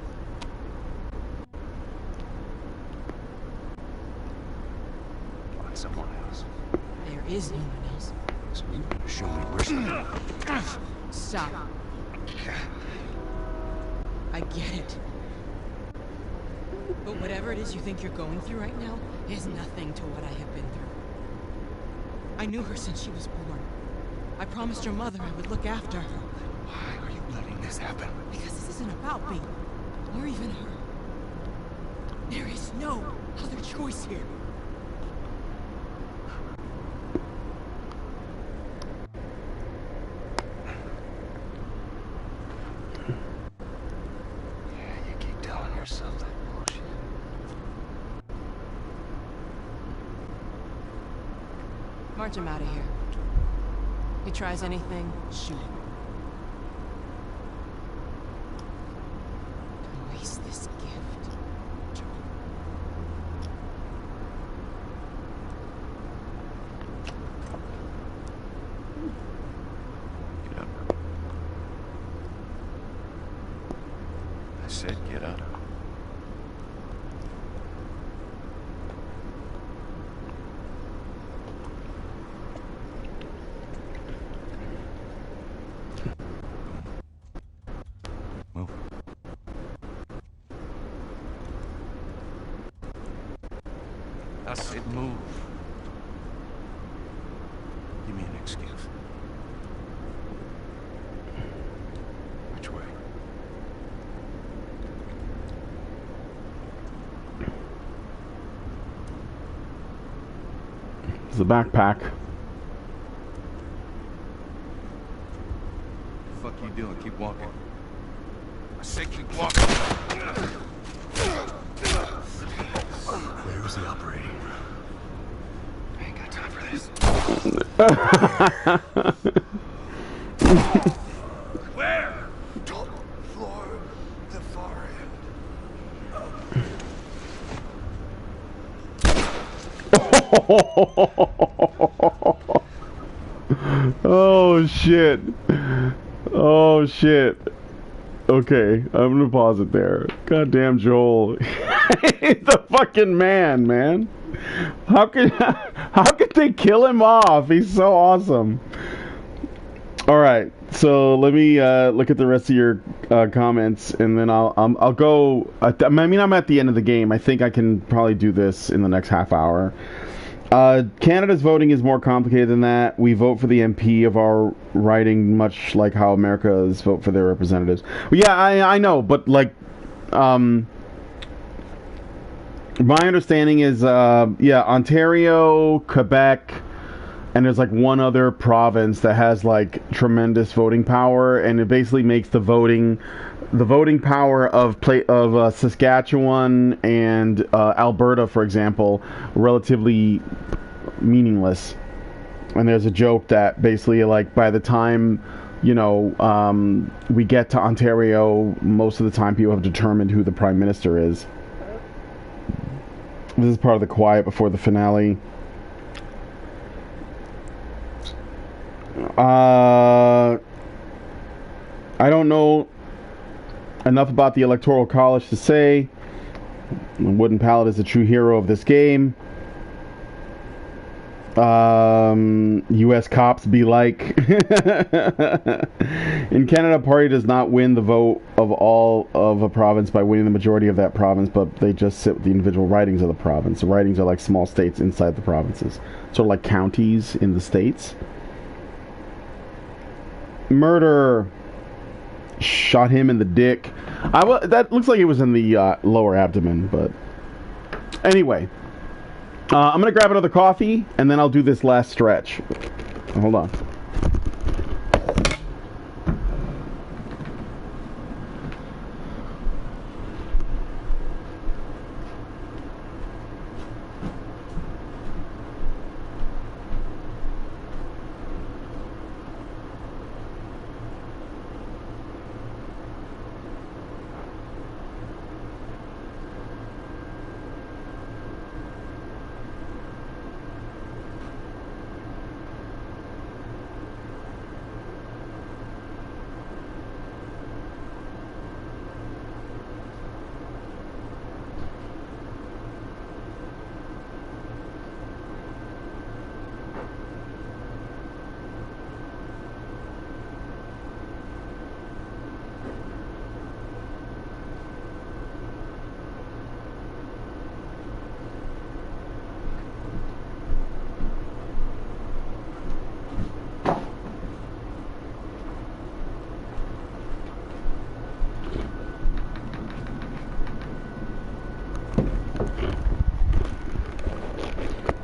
Find someone else. There is no one else. So you want to show me where she... Stop. I get it. But whatever it is you think you're going through right now is nothing to what I have been through. I knew her since she was born. I promised her mother I would look after her. Why are you letting this happen? Because this isn't about me, or even her. There is no other choice here. Yeah, you keep telling yourself that bullshit. March him out of here. If he tries anything, shoot him. Don't waste this gift. Get up. I said get up. I said move. Give me an excuse. Which way? It's a backpack. What the fuck you doing? Keep walking. I said keep walking. Where was the operating room? I ain't got time for this. Where? Top floor, the far end. Oh shit. Oh shit. Okay, I'm gonna pause it there. Goddamn Joel. He's the fucking man. How could they kill him off? He's so awesome. Alright, so let me look at the rest of your comments, and then I'll go. I mean, I'm at the end of the game. I think I can probably do this in the next half hour. Canada's voting is more complicated than that. We vote for the MP of our riding, much like how America's vote for their representatives. Well, yeah, I know, but like, my understanding is, yeah, Ontario, Quebec, and there's like one other province that has like tremendous voting power, and it basically makes the voting power of Saskatchewan and Alberta, for example, relatively meaningless. And there's a joke that basically, like, by the time, you know, we get to Ontario, most of the time people have determined who the Prime Minister is. This is part of the quiet before the finale. I don't know enough about the Electoral College to say the Wooden Pallet is the true hero of this game. U.S. cops be like. In Canada, party does not win the vote of all of a province by winning the majority of that province, but they just sit with the individual ridings of the province. The ridings are like small states inside the provinces, sort of like counties in the states. Murder. Shot him in the dick. That looks like it was in the lower abdomen, but anyway, I'm gonna grab another coffee and then I'll do this last stretch. Hold on.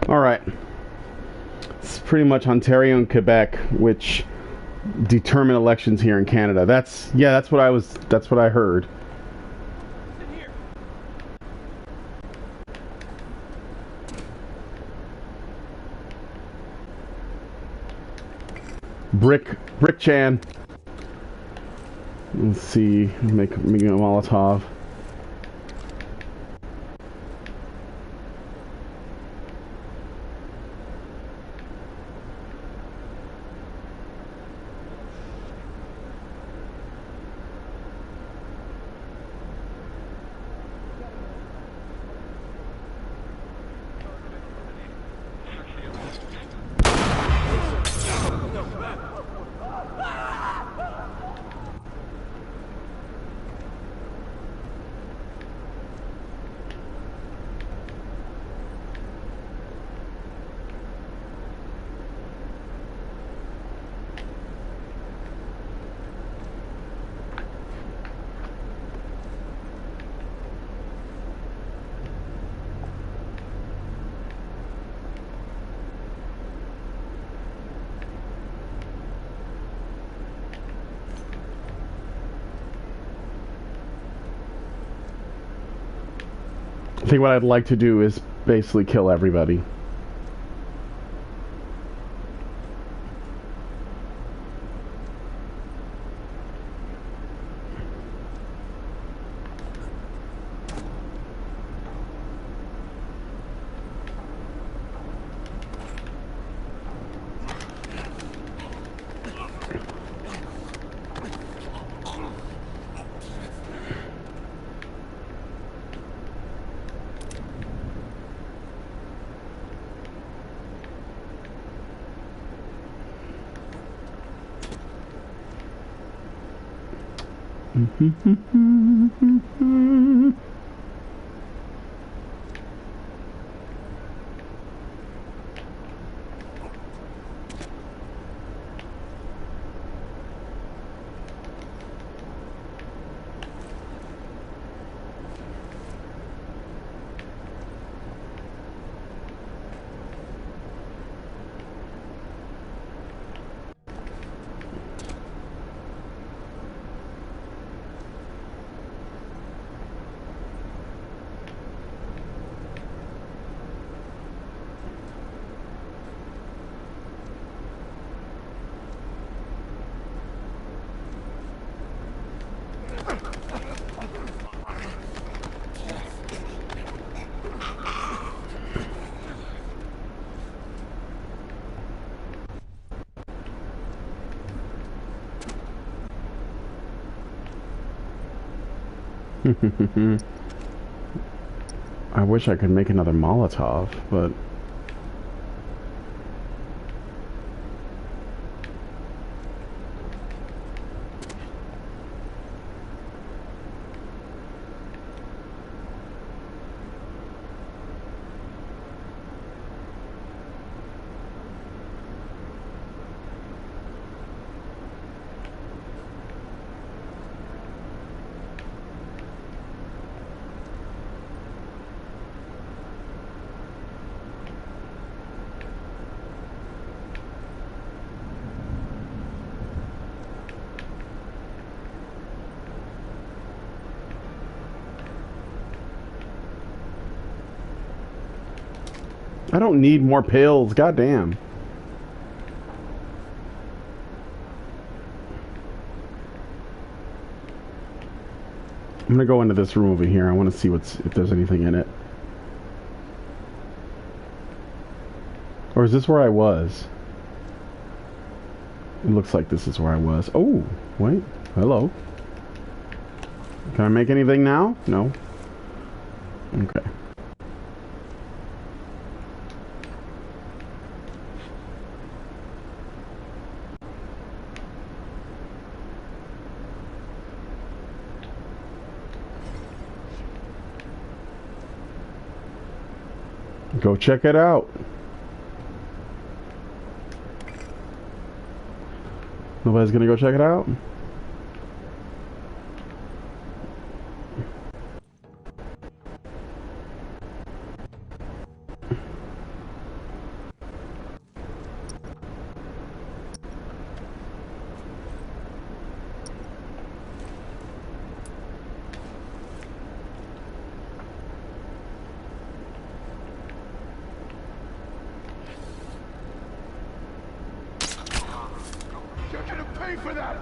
Alright. It's pretty much Ontario and Quebec, which determine elections here in Canada. That's what I heard. Brick Chan. Let's see, make a Molotov. I think what I'd like to do is basically kill everybody. I wish I could make another Molotov, but... I don't need more pills, goddamn. I'm gonna go into this room over here. I want to see if there's anything in it. Or is this where I was? It looks like this is where I was. Oh, wait. Hello. Can I make anything now? No. Okay. Go check it out. Nobody's gonna go check it out? You're gonna pay for that!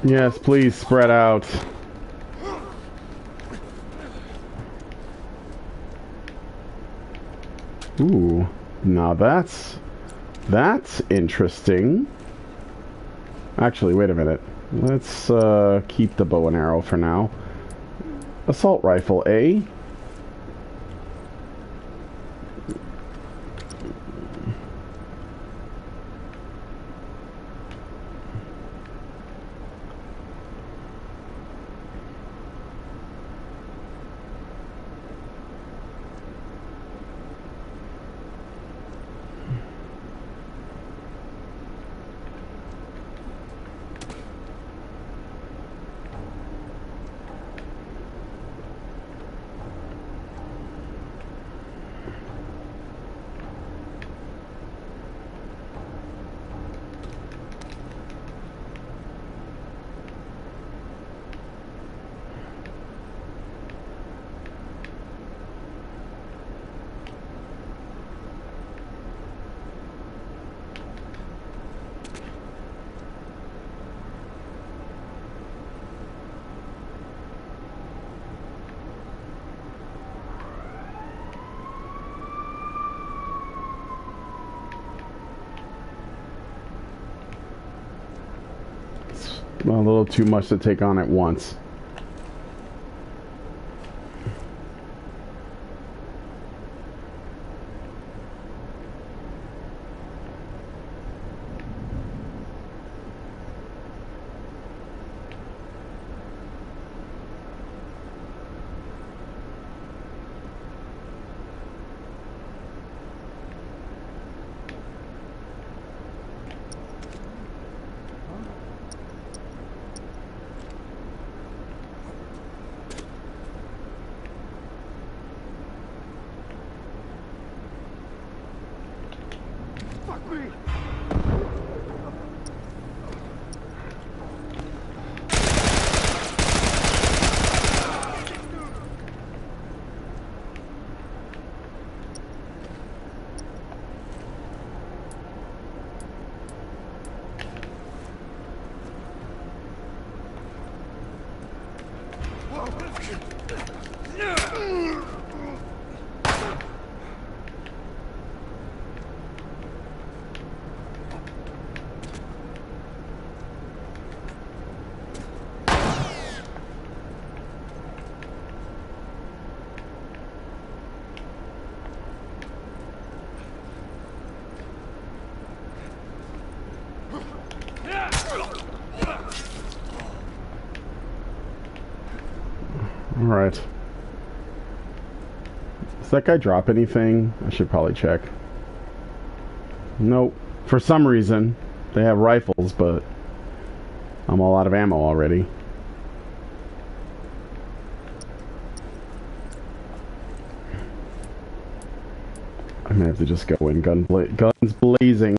Yes, please spread out. Ooh, now that's interesting. Actually, wait a minute. Let's keep the bow and arrow for now. Assault rifle, A. A little too much to take on at once. Alright. Does that guy drop anything? I should probably check. Nope. For some reason, they have rifles, but I'm all out of ammo already. I'm gonna have to just go in guns blazing.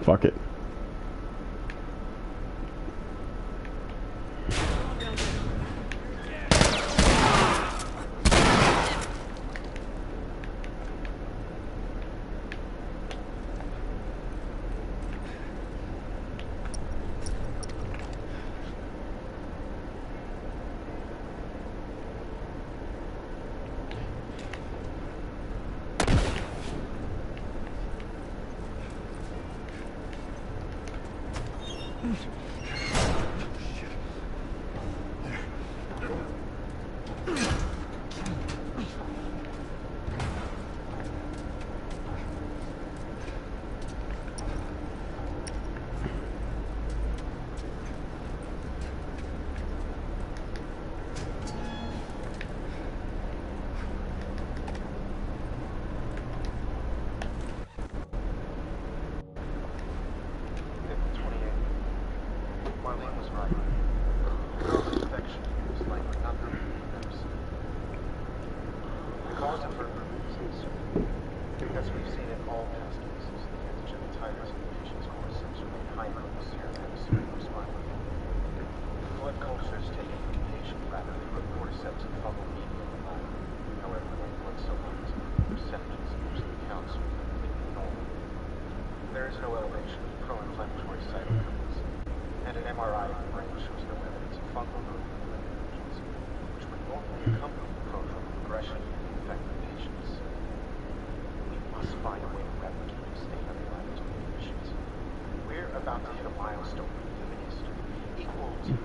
Fuck it.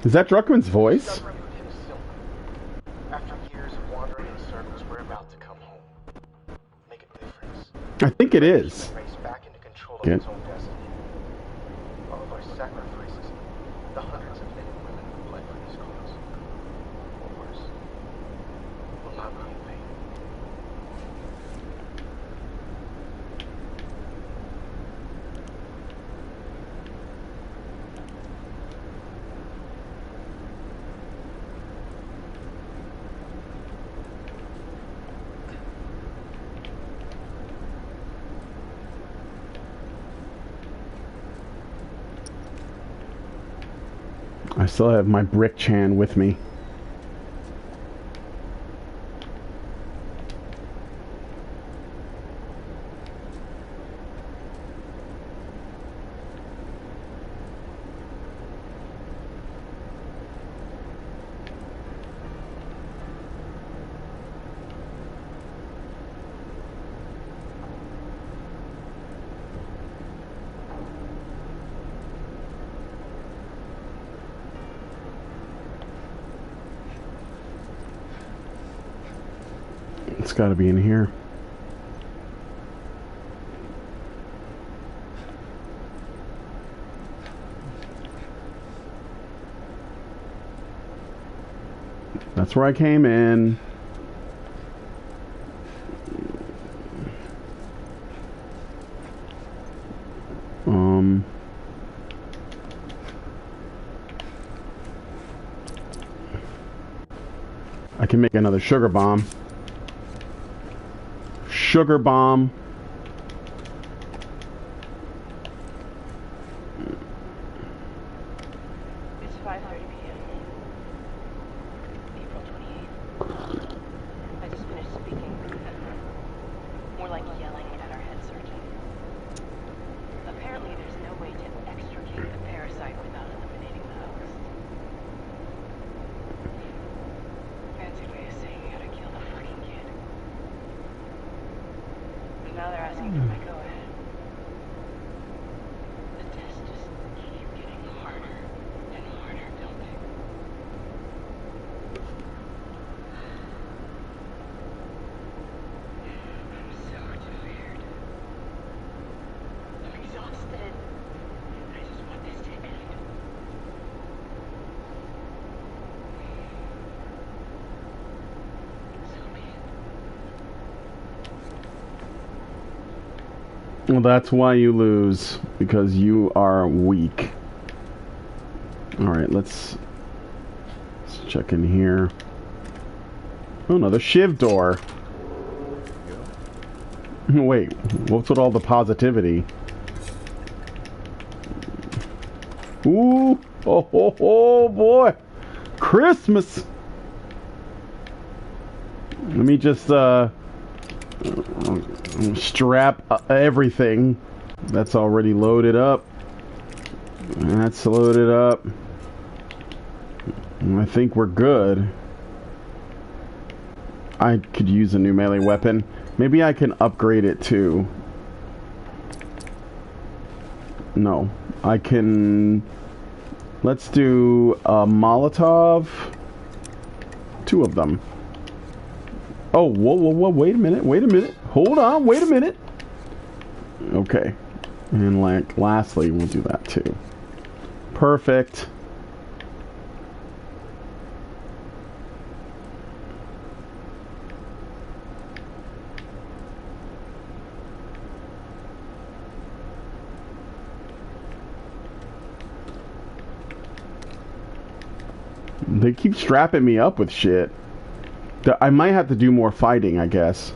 Is that Druckmann's voice? After years of wandering in circles, we're about to come home. Make a difference. I think it is. Race back into control of its own destiny. All of our sacrifices, the hundreds of men and women who bled for this cause, or worse, will not be in vain. still have my brick chan with me. It's got to be in here. That's where I came in. I can make another sugar bomb. Sugar bomb. It's 5:30 p.m. April 28th. I just finished speaking. More like yelling at our head surgeon. Apparently there's no way to extricate the parasite without eliminating the host. Fancy way of saying you gotta kill the fucking kid. And now they're asking for my go-ahead. The tests just keep getting harder and harder, don't they? I'm so tired. I'm exhausted. I just want this to end. So be it. Well, that's why you lose, because you are weak. Alright, let's check in here. Oh, another shiv door. Wait, what's with all the positivity? Ooh, oh boy, Christmas. Let me just strap everything that's already loaded up. That's loaded up. I think we're good. I could use a new melee weapon. Maybe I can upgrade it too. No, I can. Let's do a Molotov. 2 of them. Oh, whoa, wait a minute. Hold on, wait a minute. Okay. And like, lastly, we'll do that too. Perfect. They keep strapping me up with shit. I might have to do more fighting, I guess.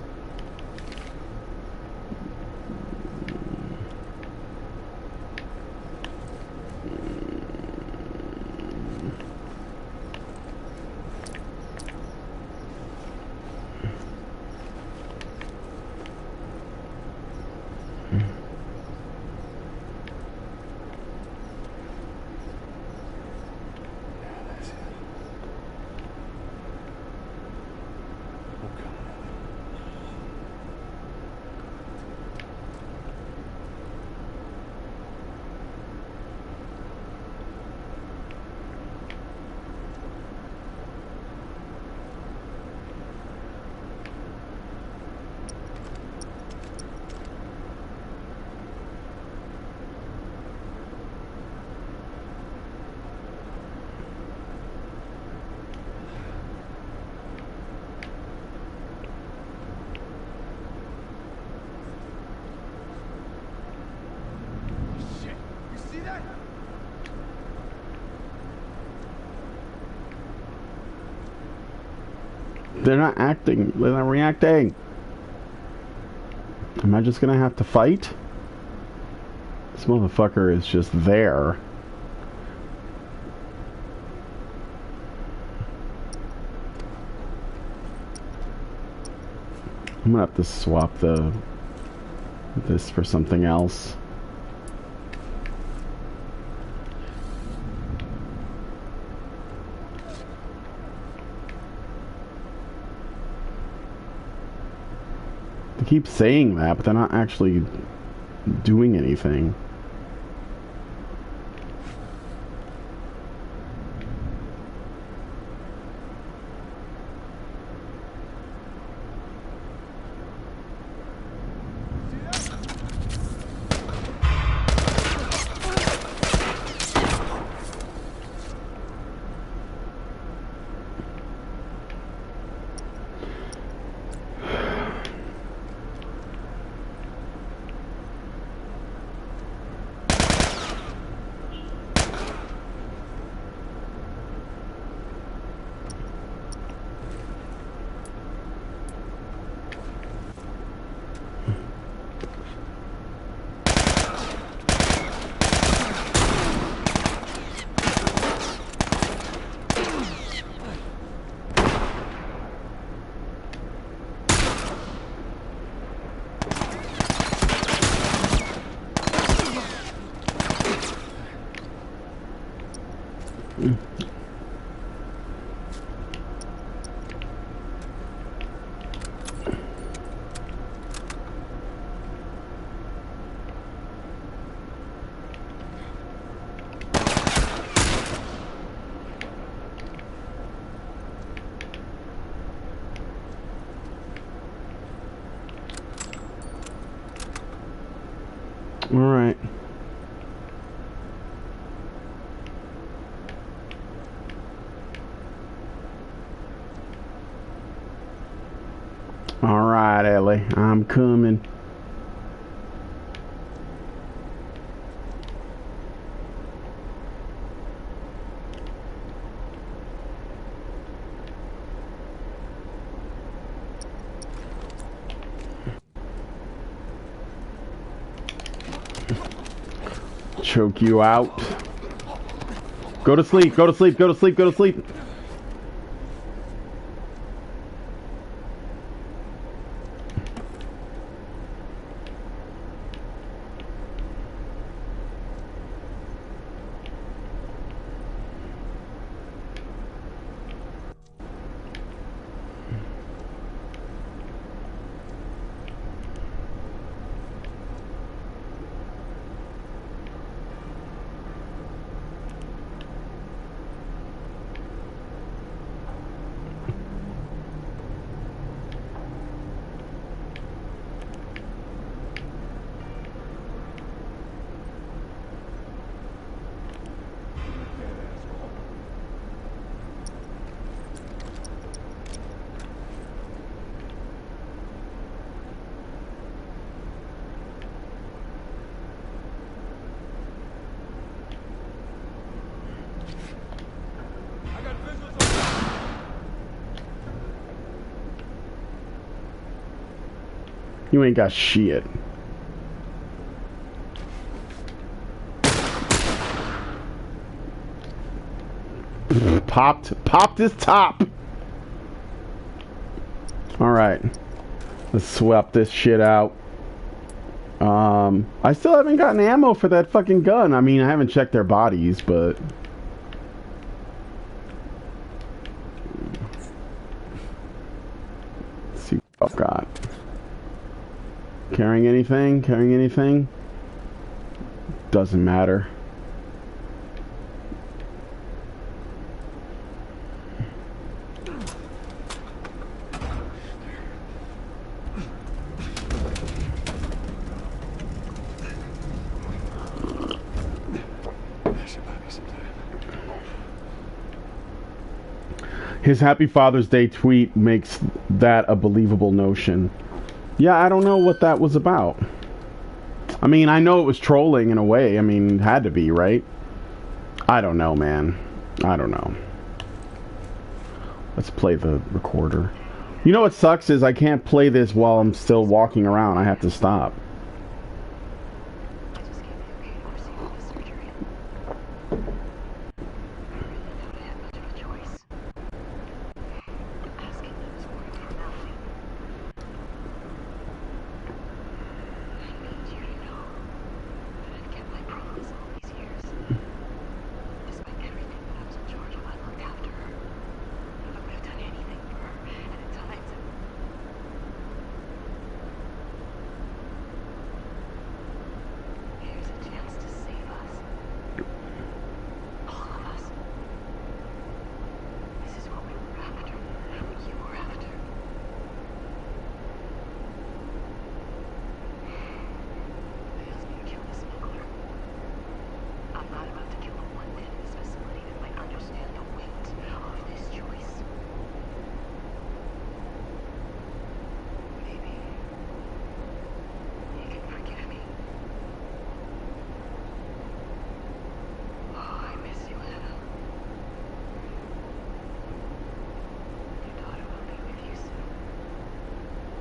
They're not acting. They're not reacting. Am I just gonna have to fight? This motherfucker is just there. I'm gonna have to swap this for something else. They keep saying that, but they're not actually doing anything. All right. All right, Ellie, I'm coming. Choke you out. Go to sleep, go to sleep, go to sleep, go to sleep. You ain't got shit. Popped his top. All right, let's swap this shit out. I still haven't gotten ammo for that fucking gun. I mean, I haven't checked their bodies, but let's see what I've got. Carrying anything? Carrying anything? Doesn't matter. His Happy Father's Day tweet makes that a believable notion. Yeah, I don't know what that was about. I mean, I know it was trolling in a way. I mean, it had to be, right? I don't know, man. I don't know. Let's play the recorder. You know what sucks is I can't play this while I'm still walking around. I have to stop.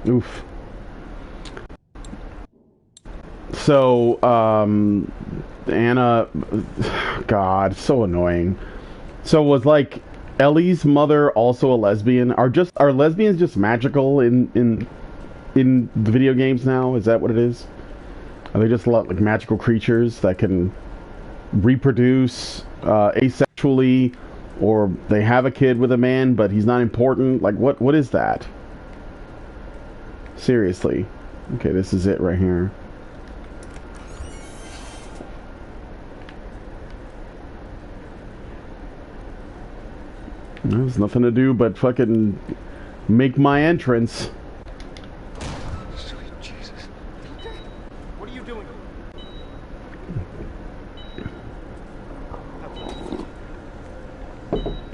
Oof. So, Anna, God, so annoying. So was like Ellie's mother also a lesbian? Are lesbians just magical in the video games now? Is that what it is? Are they just like magical creatures that can reproduce asexually, or they have a kid with a man, but he's not important? Like, what is that? Seriously. Okay, this is it right here. There's nothing to do but fucking make my entrance. Sweet Jesus. What are you doing?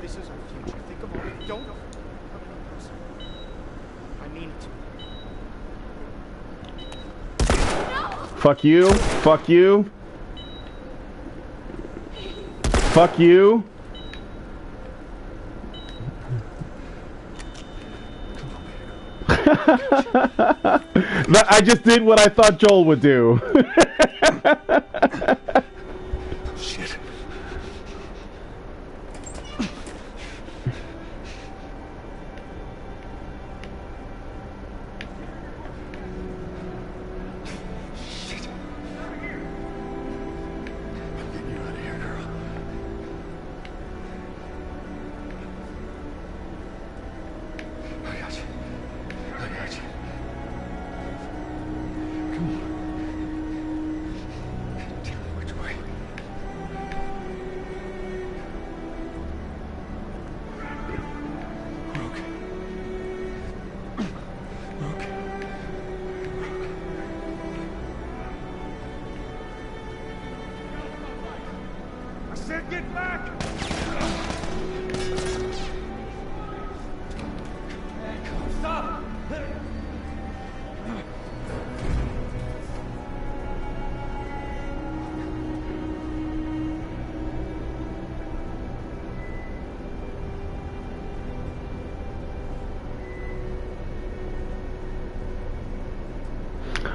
This is our future. Think about it. Don't come any closer. I mean it. Fuck you. Fuck you. Fuck you. I just did what I thought Joel would do. Shit. Shit. I'm getting you out of here, girl. I got you. I got you. Come on. Tell me which way. Rook. Rook. I said get back! Stop!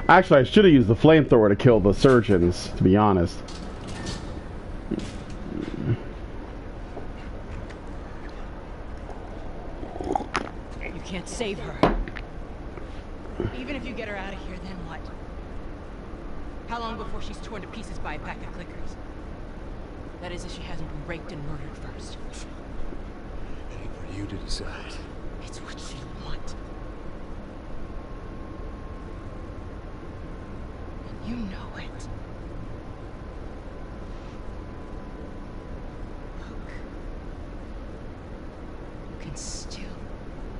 Actually, I should have used the flamethrower to kill the surgeons, to be honest. You can't save her. Even if you get her out of here, then what? How long before she's torn to pieces by a pack of clickers? That is, if she hasn't been raped and murdered first. It ain't for you to decide. It's what she'll want. And you know it. Look. You can still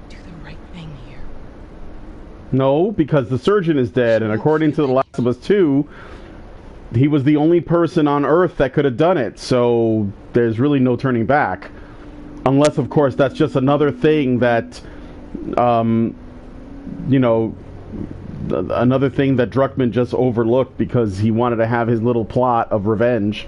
do the right thing here. No, because the surgeon is dead, and according to The Last of Us 2, he was the only person on Earth that could have done it, so there's really no turning back. Unless, of course, that's just another thing that, you know, another thing that Druckmann just overlooked because he wanted to have his little plot of revenge.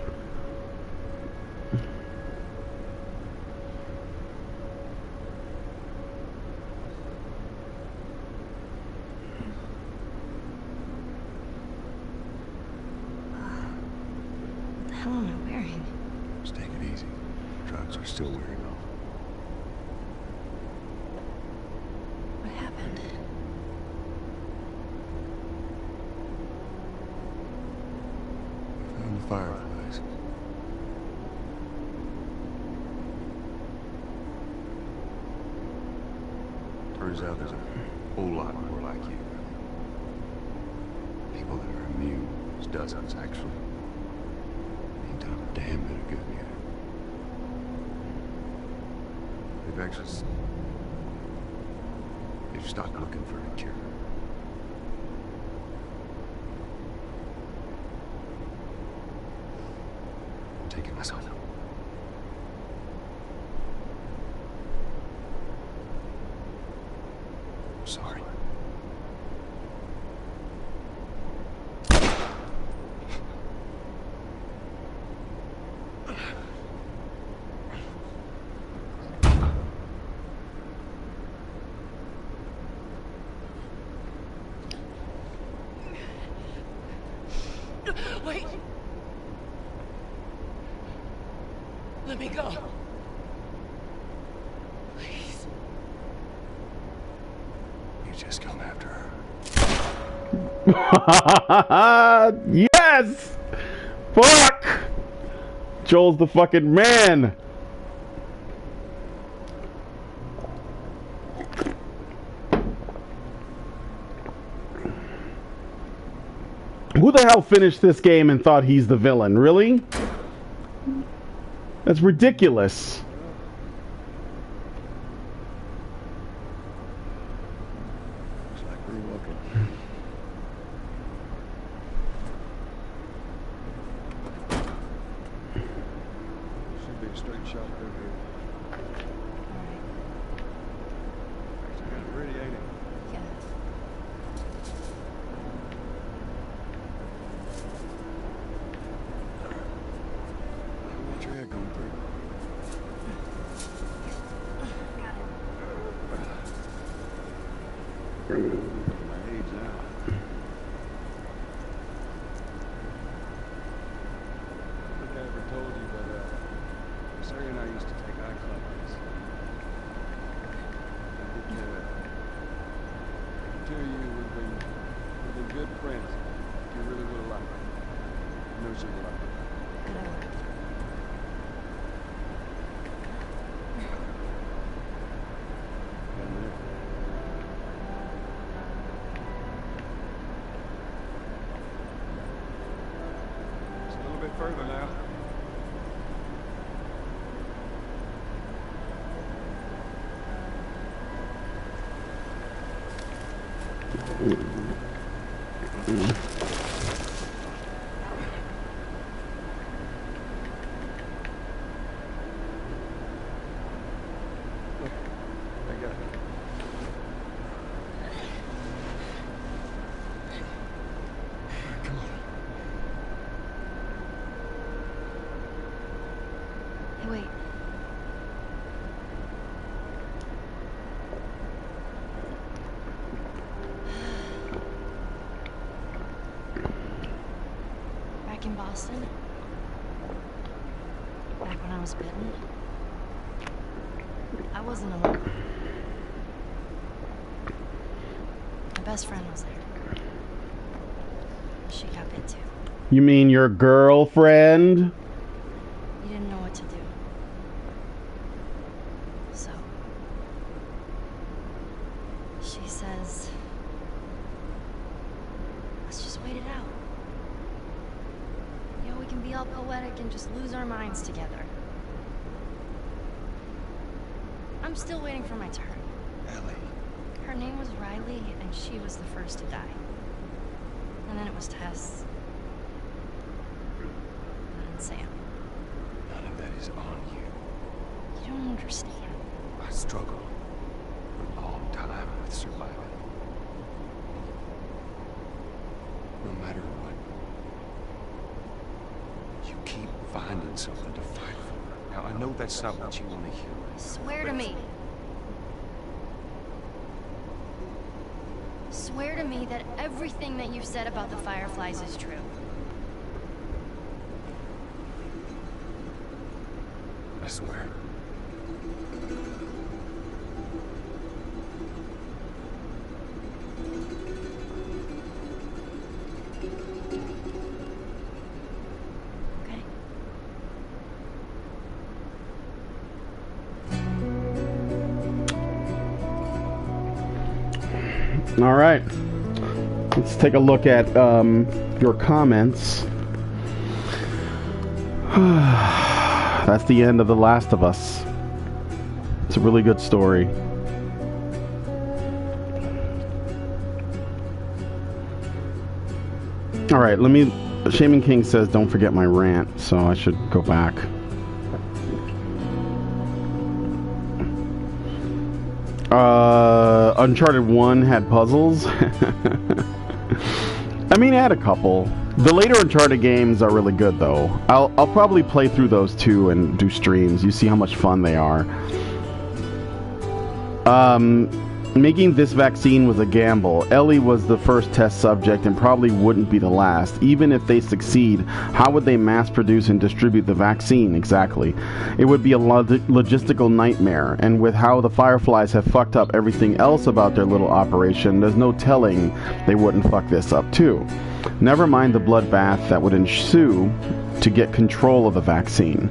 What the hell am I wearing? Just take it easy. Drugs are still wearing off. What happened? We found the Fireflies. Turns out there's a whole lot more like you. People that are immune. There's dozens, actually. Ain't done a damn bit of good yet. They've actually... They've stopped looking for a cure. I'm taking myself. Sorry. Wait. Let me go. Please. You just come after her. Yes! Fuck! Joel's the fucking man! Who the hell finished this game and thought he's the villain? Really? That's ridiculous. Looks like we're walking. Should be a straight shot through here. Actually got it ready, ain't it? Yeah. What your head going through? My age now. I don't think I ever told you, but Sarah and I used to take eye classes. I can tell you we've been good friends. You really would have liked it. I know she would like it. Good I would. It's a little bit further now. I got it. Come on. Hey, wait. Back in Boston, back when I was bitten, I wasn't alone. My best friend was there. She got bit too. You mean your girlfriend? You didn't know what to do. So, she says, let's just wait it out. You know, we can be all poetic and just lose our minds together. I'm still waiting for my turn. Ellie. Her name was Riley, and she was the first to die. And then it was Tess. And then Sam. None of that is on you. You don't understand. I struggled a long time with surviving. No matter what, you keep finding something to fight for. Now, I know that's not what you want to hear. Swear to me. Swear to me that everything that you've said about the Fireflies is true. I swear. Okay? All right. Let's take a look at your comments. That's the end of The Last of Us. It's a really good story. All right, let me... Shaman King says, don't forget my rant, so I should go back. Uncharted 1 had puzzles. I mean, it had a couple. The later Uncharted games are really good, though. I'll probably play through those too and do streams. You see how much fun they are. Making this vaccine was a gamble. Ellie was the first test subject and probably wouldn't be the last. Even if they succeed, how would they mass produce and distribute the vaccine exactly? It would be a logistical nightmare, and with how the Fireflies have fucked up everything else about their little operation, there's no telling they wouldn't fuck this up too. Never mind the bloodbath that would ensue to get control of the vaccine.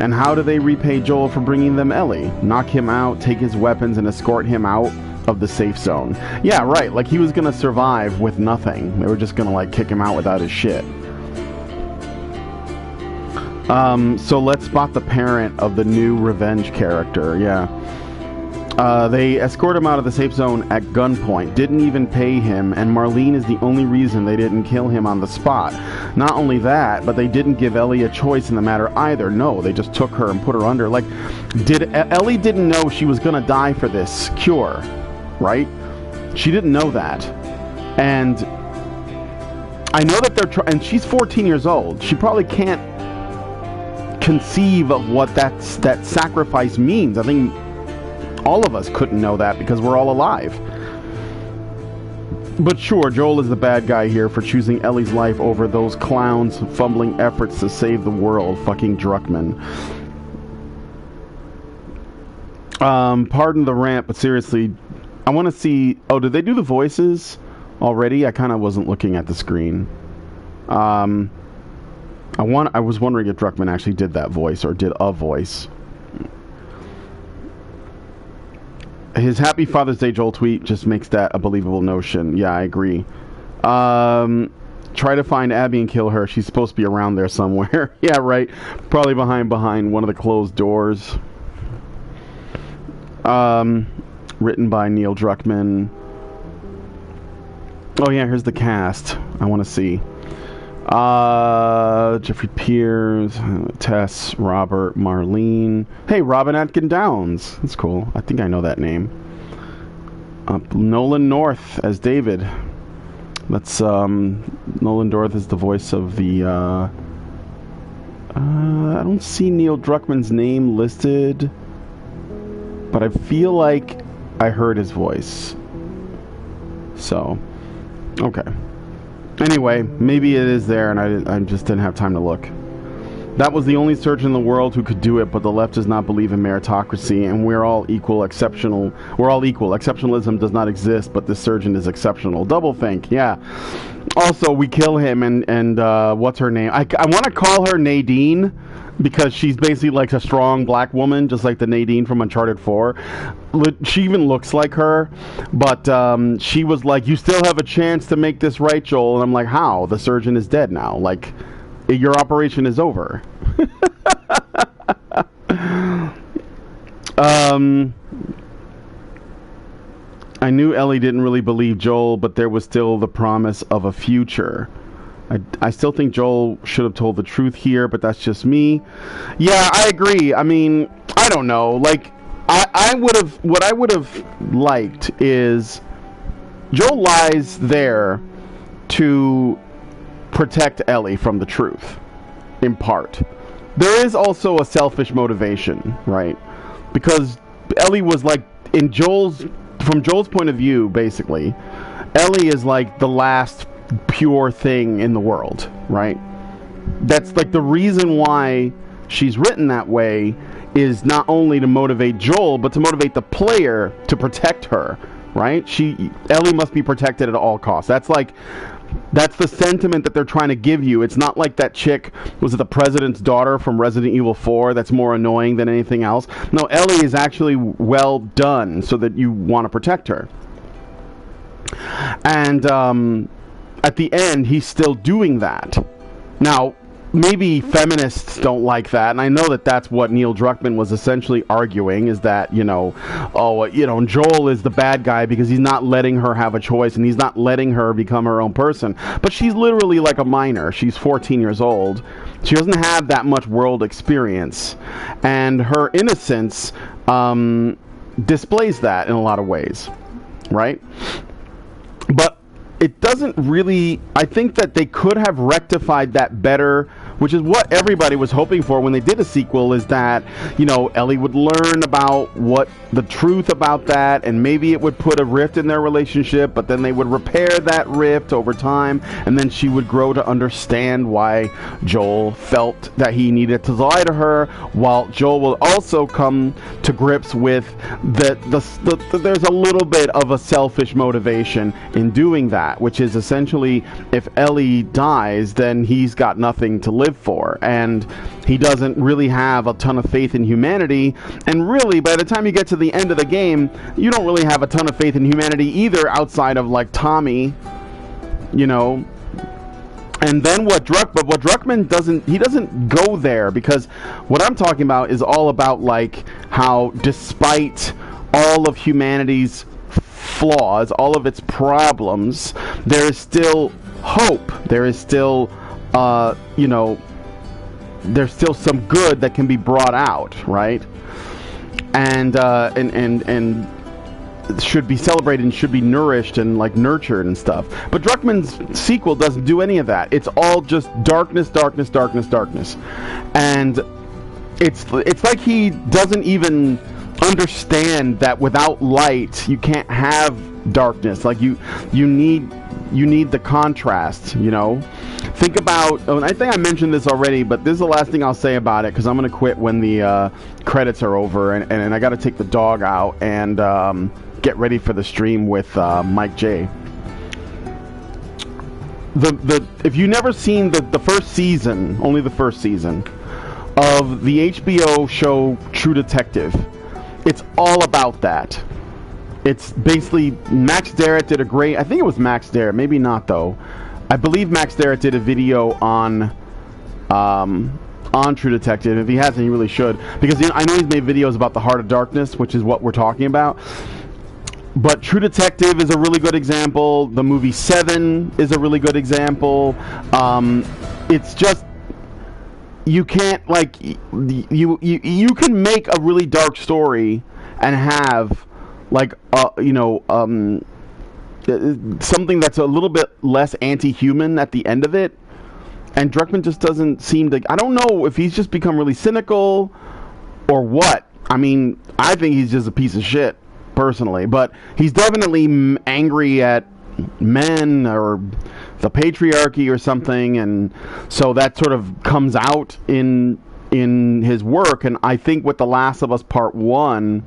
And how do they repay Joel for bringing them Ellie? Knock him out, take his weapons, and escort him out of the safe zone. Yeah, right, like he was gonna survive with nothing. They were just gonna like kick him out without his shit. So let's spot the parent of the new revenge character. Yeah. They escort him out of the safe zone at gunpoint, didn't even pay him, and Marlene is the only reason they didn't kill him on the spot. Not only that, but they didn't give Ellie a choice in the matter either. No, they just took her and put her under. Like, Ellie didn't know she was gonna die for this cure, right? She didn't know that. And I know that they're and she's 14 years old. She probably can't conceive of what that sacrifice means. I think all of us couldn't know that because we're all alive. But sure, Joel is the bad guy here for choosing Ellie's life over those clowns' fumbling efforts to save the world. Fucking Druckmann. Pardon the rant, but seriously, I want to see... Oh, did they do the voices already? I kind of wasn't looking at the screen. I was wondering if Druckmann actually did that voice or did a voice. His Happy Father's Day Joel tweet just makes that a believable notion. Yeah, I agree. Try to find Abby and kill her. She's supposed to be around there somewhere. Yeah, right. Probably behind one of the closed doors. Written by Neil Druckmann. Oh yeah, here's the cast. I want to see. Jeffrey Pierce, Tess, Robert, Marlene. Hey, Robin Atkin Downs. That's cool. I think I know that name. Nolan North as David. That's Nolan North is the voice of the. I don't see Neil Druckmann's name listed, but I feel like I heard his voice. So, okay. Anyway, maybe it is there and I just didn't have time to look. That was the only surgeon in the world who could do it, but the left does not believe in meritocracy, and we're all equal. Exceptionalism does not exist, but this surgeon is exceptional. Doublethink, yeah. Also, we kill him, and what's her name? I want to call her Nadine, because she's basically like a strong black woman, just like the Nadine from Uncharted 4. She even looks like her, but she was like, you still have a chance to make this right, Joel. And I'm like, how? The surgeon is dead now. Like, your operation is over. I knew Ellie didn't really believe Joel, but there was still the promise of a future. I still think Joel should have told the truth here, but that's just me. Yeah, I agree. I mean, I don't know. Like, what I would have liked is Joel lies there to protect Ellie from the truth, in part. There is also a selfish motivation, right? Because Ellie was like, from Joel's point of view, basically, Ellie is like the last pure thing in the world, right? That's like the reason why she's written that way, is not only to motivate Joel, but to motivate the player to protect her, right? Ellie must be protected at all costs. That's the sentiment that they're trying to give you. It's not like that chick, was it the president's daughter from Resident Evil 4, that's more annoying than anything else. No, Ellie is actually well done so that you want to protect her. And at the end, he's still doing that. Now, maybe feminists don't like that, and I know that that's what Neil Druckmann was essentially arguing, is that, Joel is the bad guy because he's not letting her have a choice, and he's not letting her become her own person. But she's literally like a minor. She's 14 years old. She doesn't have that much world experience, and her innocence displays that in a lot of ways, right? But it doesn't really... I think that they could have rectified that better which is what everybody was hoping for when they did a sequel, is that, you know, Ellie would learn about what the truth about that, and maybe it would put a rift in their relationship, but then they would repair that rift over time, and then she would grow to understand why Joel felt that he needed to lie to her, while Joel will also come to grips with that there's a little bit of a selfish motivation in doing that, which is essentially, if Ellie dies, then he's got nothing to live for, and he doesn't really have a ton of faith in humanity. And really, by the time you get to the end of the game, you don't really have a ton of faith in humanity either, outside of like Tommy, you know. And then what Druckmann doesn't go there, because what I'm talking about is all about like how, despite all of humanity's flaws, all of its problems, there is still hope. There is still you know, there's still some good that can be brought out, right? And should be celebrated and should be nourished and like nurtured and stuff. But Druckmann's sequel doesn't do any of that. It's all just darkness, darkness, darkness, darkness. And it's like he doesn't even understand that without light you can't have darkness. Like you need the contrast, you know. Think about, I think I mentioned this already, but this is the last thing I'll say about it, because I'm going to quit when the credits are over, and I got to take the dog out and get ready for the stream with Mike J. If you've never seen the first season, only the first season of the HBO show True Detective, it's all about that. It's basically, Max Darrett did a great, I think it was Max Darrett, maybe not though. I believe Max Darrett did a video on True Detective. If he hasn't, he really should, because I know he's made videos about the Heart of Darkness, which is what we're talking about. But True Detective is a really good example. The movie Seven is a really good example. It's just, you can't, like, you can make a really dark story and have like you know, something that's a little bit less anti-human at the end of it. And Druckmann just doesn't seem to, I don't know if he's just become really cynical or what. I mean, I think he's just a piece of shit personally, but he's definitely angry at men or the patriarchy or something, and so that sort of comes out in his work. And I think with The Last of Us Part 1,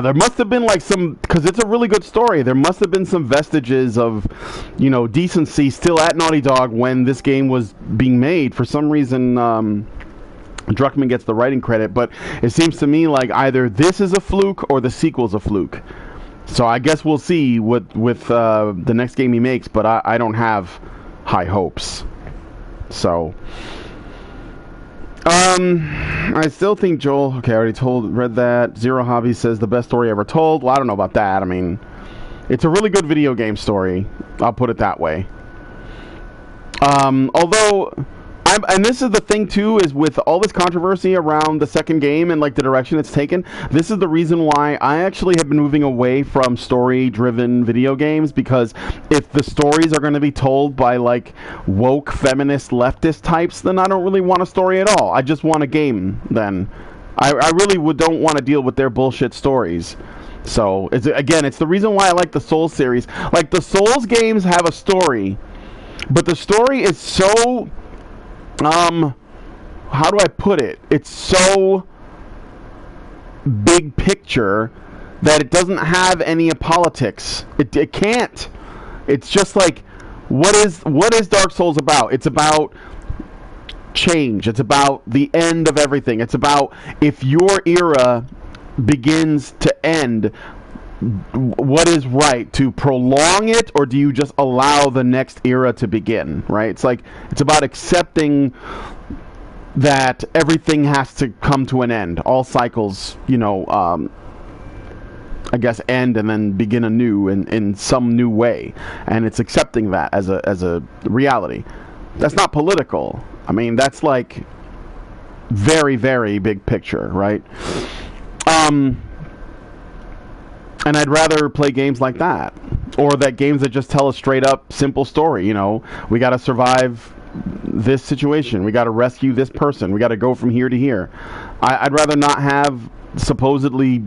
there must have been like some, because it's a really good story, there must have been some vestiges of, you know, decency still at Naughty Dog when this game was being made. For some reason, Druckmann gets the writing credit, but it seems to me like either this is a fluke or the sequel's a fluke. So I guess we'll see with the next game he makes, but I don't have high hopes. So I still think Joel, okay, I already read that. Zero Hobby says the best story ever told. Well, I don't know about that. I mean, it's a really good video game story, I'll put it that way. Although, and this is the thing too, is with all this controversy around the second game and like the direction it's taken, this is the reason why I actually have been moving away from story-driven video games, because if the stories are going to be told by like woke feminist leftist types, then I don't really want a story at all. I just want a game then. I really don't want to deal with their bullshit stories. So it's the reason why I like the Souls series. Like, the Souls games have a story, but the story is so, how do I put it? It's so big picture that it doesn't have any politics. It can't. It's just like, what is Dark Souls about? It's about change. It's about the end of everything. It's about, if your era begins to end, what is right? To prolong it, or do you just allow the next era to begin, right? It's like, it's about accepting that everything has to come to an end. All cycles, you know, I guess end and then begin anew in some new way, and it's accepting that as a reality. That's not political. I mean, that's like very, very big picture, right? And I'd rather play games like that. or that games that just tell a straight up simple story. You know, we got to survive this situation, we got to rescue this person, we got to go from here to here. I'd rather not have supposedly,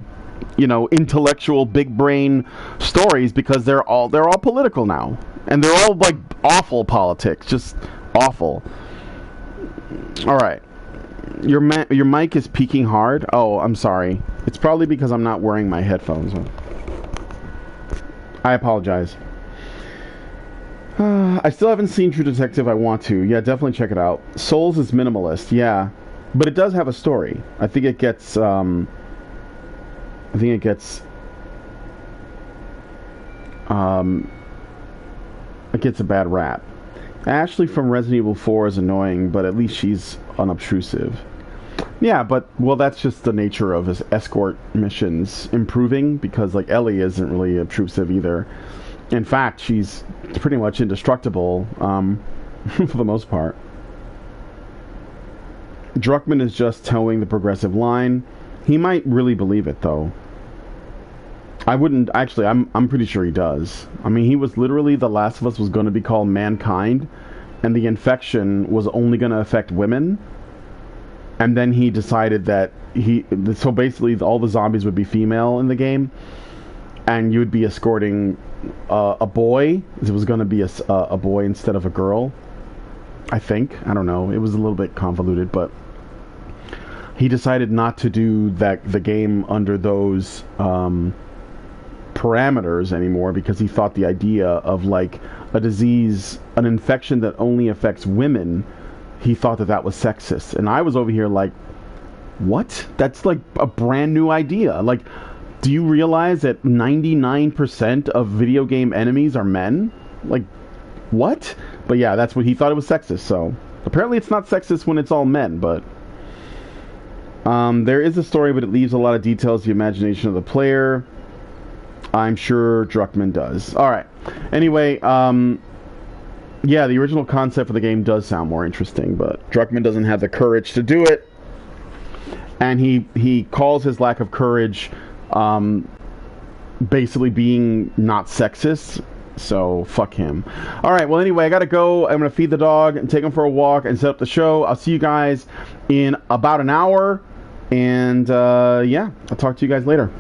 you know, intellectual big brain stories, because they're all political now, and they're all like awful politics, just awful. All right, your mic is peaking hard. Oh, I'm sorry. It's probably because I'm not wearing my headphones. I apologize. I still haven't seen True Detective. I want to. Yeah, definitely check it out. Souls is minimalist. Yeah, but it does have a story. I think it gets it gets a bad rap. Ashley from Resident Evil 4 is annoying, but at least she's unobtrusive. Yeah, but, well, that's just the nature of his escort missions improving, because, like, Ellie isn't really obtrusive either. In fact, she's pretty much indestructible, for the most part. Druckmann is just towing the progressive line. He might really believe it, though. I wouldn't, actually, I'm pretty sure he does. I mean, he was literally, The Last of Us was going to be called Mankind, and the infection was only going to affect women. And then he decided that so basically all the zombies would be female in the game, and you would be escorting a boy. It was going to be a boy instead of a girl, I think. I don't know. It was a little bit convoluted, but he decided not to do the game under those parameters anymore, because he thought the idea of like a disease, an infection that only affects women, he thought that was sexist. And I was over here like, what? That's like a brand new idea. Like, do you realize that 99% of video game enemies are men? Like, what? But yeah, that's what he thought, it was sexist. So apparently it's not sexist when it's all men, but there is a story, but it leaves a lot of details to the imagination of the player. I'm sure Druckmann does. Alright. Anyway, yeah, the original concept for the game does sound more interesting, but Druckmann doesn't have the courage to do it. And he calls his lack of courage basically being not sexist. So, fuck him. Alright, well, anyway, I gotta go. I'm gonna feed the dog and take him for a walk and set up the show. I'll see you guys in about an hour. And, yeah, I'll talk to you guys later.